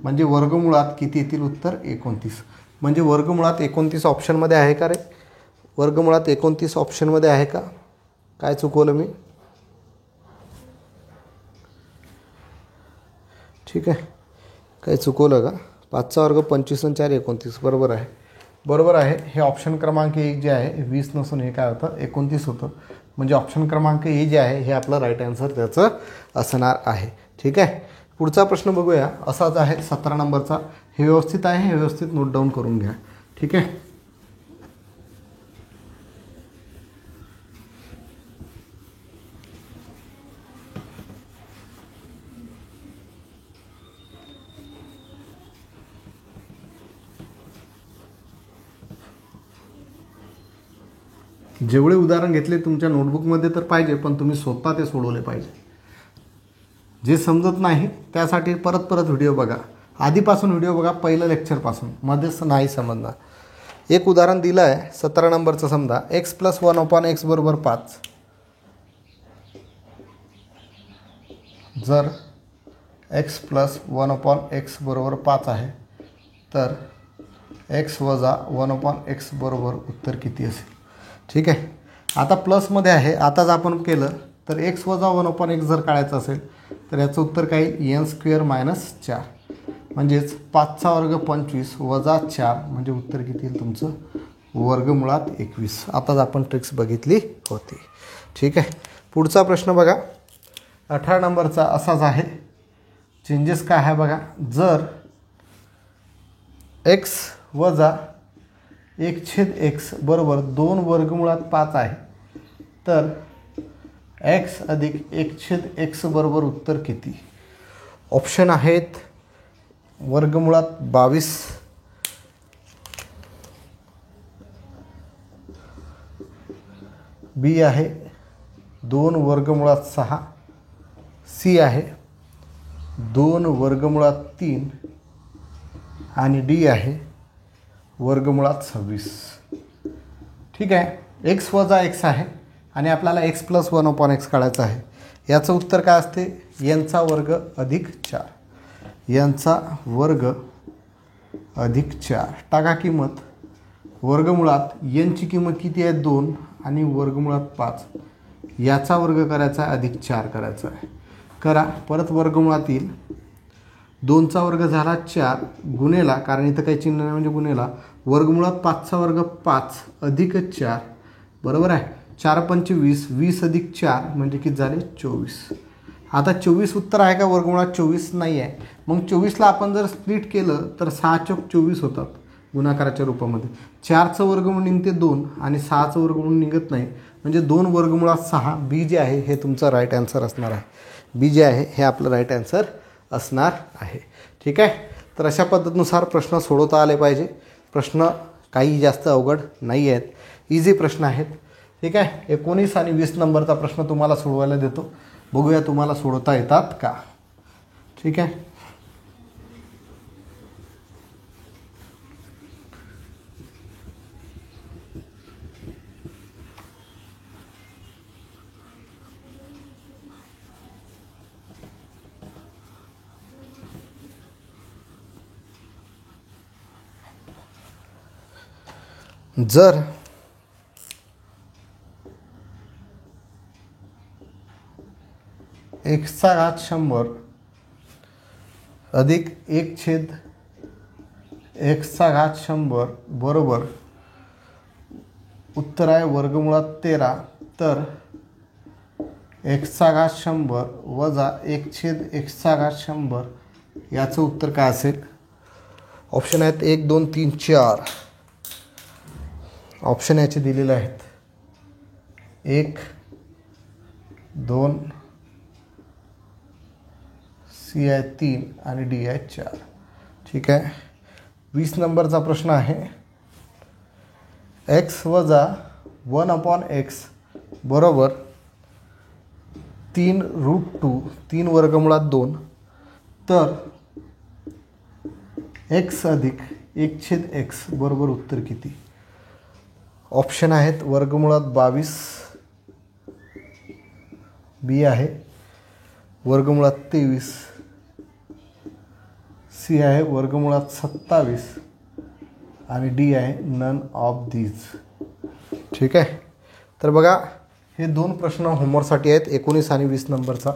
S1: म्हणजे वर्गमुळात किती येतील उत्तर 29. म्हणजे वर्गमुळात 29 ऑप्शनमध्ये आहे का रे. वर्गमुळात 29 ऑप्शनमध्ये आहे का. काय चुकवलं मी. ठीक आहे, काही चुकवलं का. 5चा वर्ग 25 आणि 4 29 बरोबर आहे. हे ऑप्शन क्रमांक 1 जे आहे 20 नसून हे काय होतं 29 होतं. म्हणजे ऑप्शन क्रमांक ए जे आहे हे आपलं राईट आन्सर त्याचं असणार आहे. ठीक आहे. पुढचा प्रश्न बघूया. असाच आहे 17 नंबरचा. हे व्यवस्थित आहे, हे व्यवस्थित नोट डाऊन करून घ्या. ठीक आहे. जेवढे उदाहरण घेतले तुमच्या नोटबुकमध्ये तर पाहिजे, पण तुम्ही स्वतः ते सोडवले पाहिजे. जे समजत नाही त्यासाठी परत व्हिडिओ बघा. आधीपासून व्हिडिओ बघा, पहिलं लेक्चरपासून. मध्येच नाही समजणार. एक उदाहरण दिलं आहे 17 नंबरचं. समजा x + 1/x बरोबर 5. जर x + 1/x बरोबर 5 आहे तर x वजा 1/x बरोबर उत्तर किती असेल. ठीक आहे. आता प्लसमध्ये आहे. आताच आपण केलं तर x वजा 1/x जर काढायचं असेल तर याचं उत्तर काय येईल n² - 4. म्हणजेच 5चा वर्ग 25 वजा 4 म्हणजे उत्तर किती येईल तुमचं वर्गमुळात 21. आताच आपण ट्रिक्स बघितली होती. ठीक आहे. पुढचा प्रश्न बघा 18 नंबरचा असाच आहे. चेंजेस काय आहे बघा. जर x वजा 1/x बरोबर 2 वर्गमुळात 5 आहे तर x अधिक 1/x बरोबर उत्तर किती. ऑप्शन आहेत वर्गमुळात 22, बी आहे 2 वर्गमुळात 6, सी आहे 2 वर्गमुळात 3 आणि डी आहे वर्गमुळात 26. ठीक आहे. x वजा x आहे आणि आपल्याला x + 1/x काढायचं आहे. याचं उत्तर काय असते nचा वर्ग अधिक 4. nचा वर्ग अधिक 4 टाका किंमत. वर्गमुळात nची किंमत किती आहे 2 आणि वर्गमुळात 5. याचा वर्ग करायचा आहे अधिक 4 करायचा आहे. करा. परत वर्गमुळात येईल. 2चा वर्ग झाला 4 गुणेला, कारण इथं काही चिन्ह नाही म्हणजे गुणेला, वर्गमुळात 5चा वर्ग 5 अधिक 4 बरोबर आहे. 4 × 5 = 20, 20 अधिक 4 म्हणजे किती झाले 24. आता 24 उत्तर आहे का वर्गमुळात 24 नाही आहे. मग 24ला आपण जर स्प्लिट केलं तर 6 × 24 होतात गुणाकाराच्या रूपामध्ये. 4चं वर्ग म्हणून निघते 2 आणि 6चं वर्ग म्हणून निघत नाही. म्हणजे 2 वर्गमुळात 6. बी जे आहे हे तुमचं राईट आन्सर असणार आहे. बी जे आहे हे आपलं राईट आन्सर असणार आहे. ठीक आहे. तर अशा पद्धतीनुसार प्रश्न सोडवता आले पाहिजे. प्रश्न काही जास्त अवघड नाही आहेत, इझी प्रश्न आहेत. ठीक आहे. 19 आणि 20 नंबरचा प्रश्न तुम्हाला सोडवायला देतो. बघूया तुम्हाला सोडवता येतात का. ठीक आहे. जर एक्सचा घात 100 अधिक 1/x घात 100 बरोबर उत्तर आहे वर्गमुळात 13, तर एक्सचा घात 100 वजा 1/x घात 100 याचं उत्तर काय असेल. ऑप्शन आहेत 1, 2, 3, 4. ऑप्शन याचे दिलेले आहेत 1, 2, सी आहे 3 आणि डी आहे 4. ठीक आहे. 20 नंबरचा प्रश्न आहे x वजा 1/x बरोबर 3√2 3 वर्गमुळात 2, तर x अधिक 1/x बरोबर उत्तर किती. ऑप्शन आहेत वर्गमुळात 22, बी आहे वर्गमुळात 23, सी आहे वर्गमुळात 27 आणि डी आहे नन ऑफ दीज. ठीक आहे. तर बघा हे 2 प्रश्न होमवर्कसाठी आहेत. 19 आणि 20 नंबरचा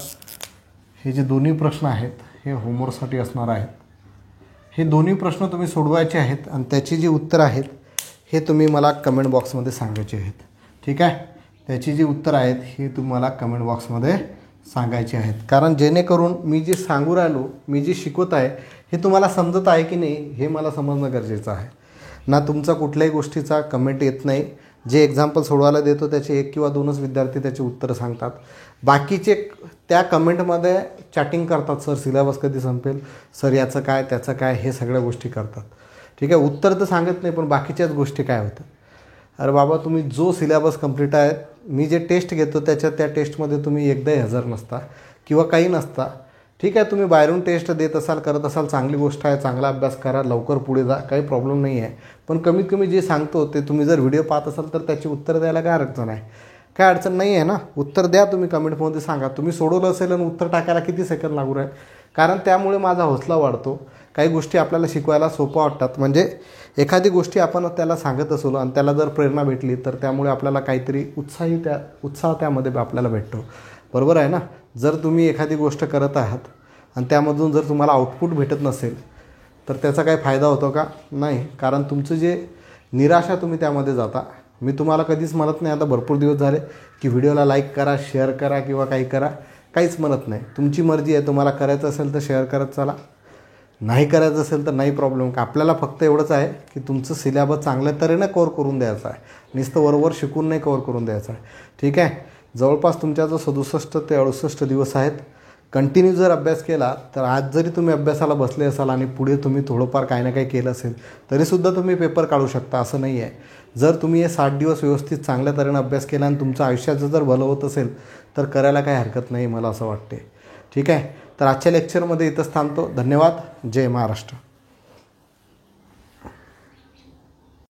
S1: हे जे दोन्ही प्रश्न आहेत हे होमवर्कसाठी असणार आहेत. हे दोन्ही प्रश्न तुम्ही सोडवायचे आहेत आणि त्याची जी उत्तर आहेत हे तुम्ही मला कमेंट बॉक्समध्ये सांगायचे आहेत. ठीक आहे. त्याची जी उत्तर आहेत हे तुम्हाला कमेंट बॉक्समध्ये सांगायचे आहेत. कारण जेणेकरून मी जे सांगू राहिलो, मी जे शिकवत आहे हे तुम्हाला समजत आहे की नाही हे मला समजणं गरजेचं आहे. ना तुमचा कुठल्याही गोष्टीचा कमेंट येत नाही. जे एक्झाम्पल सोडवायला देतो त्याचे 1 किंवा 2च विद्यार्थी त्याचे उत्तरं सांगतात. बाकीचे त्या कमेंटमध्ये चॅटिंग करतात, सर सिलेबस कधी संपेल, सर याचं काय त्याचं काय, हे सगळ्या गोष्टी करतात. ठीक आहे. उत्तर तर सांगत नाही पण बाकीच्याच गोष्टी काय होतात. अरे बाबा तुम्ही जो सिलेबस कंप्लीट आहे, मी जे टेस्ट घेतो त्या टेस्टमध्ये तुम्ही एकदाही हजर नसता किंवा काही नसता. ठीक आहे. तुम्ही बाहेरून टेस्ट देत असाल, करत असाल, चांगली गोष्ट आहे, चांगला अभ्यास करा, लवकर पुढे जा, काही प्रॉब्लेम नाही आहे. पण कमीत कमी जे सांगतो ते तुम्ही जर व्हिडिओ पाहत असाल तर त्याची उत्तर द्यायला काय अडचण आहे. काय अडचण नाही आहे ना. उत्तर द्या तुम्ही, कमेंटमध्ये सांगा तुम्ही सोडवलं असेल आणि उत्तर टाकायला किती सेकंद लागू राहील. कारण त्यामुळे माझा हौसला वाढतो. काही गोष्टी आपल्याला शिकवायला सोपं वाटतात. म्हणजे एखादी गोष्टी आपण त्याला सांगत असलो आणि त्याला जर प्रेरणा भेटली तर त्यामुळे आपल्याला काहीतरी उत्साह त्यामध्ये आपल्याला भेटतो. बरोबर आहे ना. जर तुम्ही एखादी गोष्ट करत आहात आणि त्यामधून जर तुम्हाला आउटपुट भेटत नसेल तर त्याचा काही फायदा होतो का. नाही. कारण तुमचं जे निराशा तुम्ही त्यामध्ये जाता. मी तुम्हाला कधीच म्हणत नाही आता भरपूर दिवस झाले की व्हिडिओला लाईक करा, शेअर करा किंवा काही करा, काहीच म्हणत नाही. तुमची मर्जी आहे. तुम्हाला करायचं असेल तर शेअर करत चला, नाही करायचं असेल तर नाही प्रॉब्लेम. आपल्याला फक्त एवढंच आहे की तुमचं सिलेबस चांगल्या तऱ्हेनं कव्हर करून द्यायचं आहे. नुसतं वरवर शिकून नाही कव्हर करून द्यायचं आहे. ठीक आहे. जवळपास तुमच्या जो 67 ते 68 दिवस आहेत. कंटिन्यू जर अभ्यास केला तर आज जरी तुम्ही अभ्यासाला बसले असाल आणि पुढे तुम्ही थोडंफार काही ना काही केलं असेल तरीसुद्धा तुम्ही पेपर काढू शकता, असं नाही आहे. जर तुम्ही हे 60 दिवस व्यवस्थित चांगल्या तऱ्हेनं अभ्यास केला आणि तुमचं आयुष्याचं जर भलं होत असेल तर करायला काही हरकत नाही, मला असं वाटते. ठीक आहे. तर आजच्या लेक्चरमध्ये इथंच थांबतो. धन्यवाद. जय महाराष्ट्र.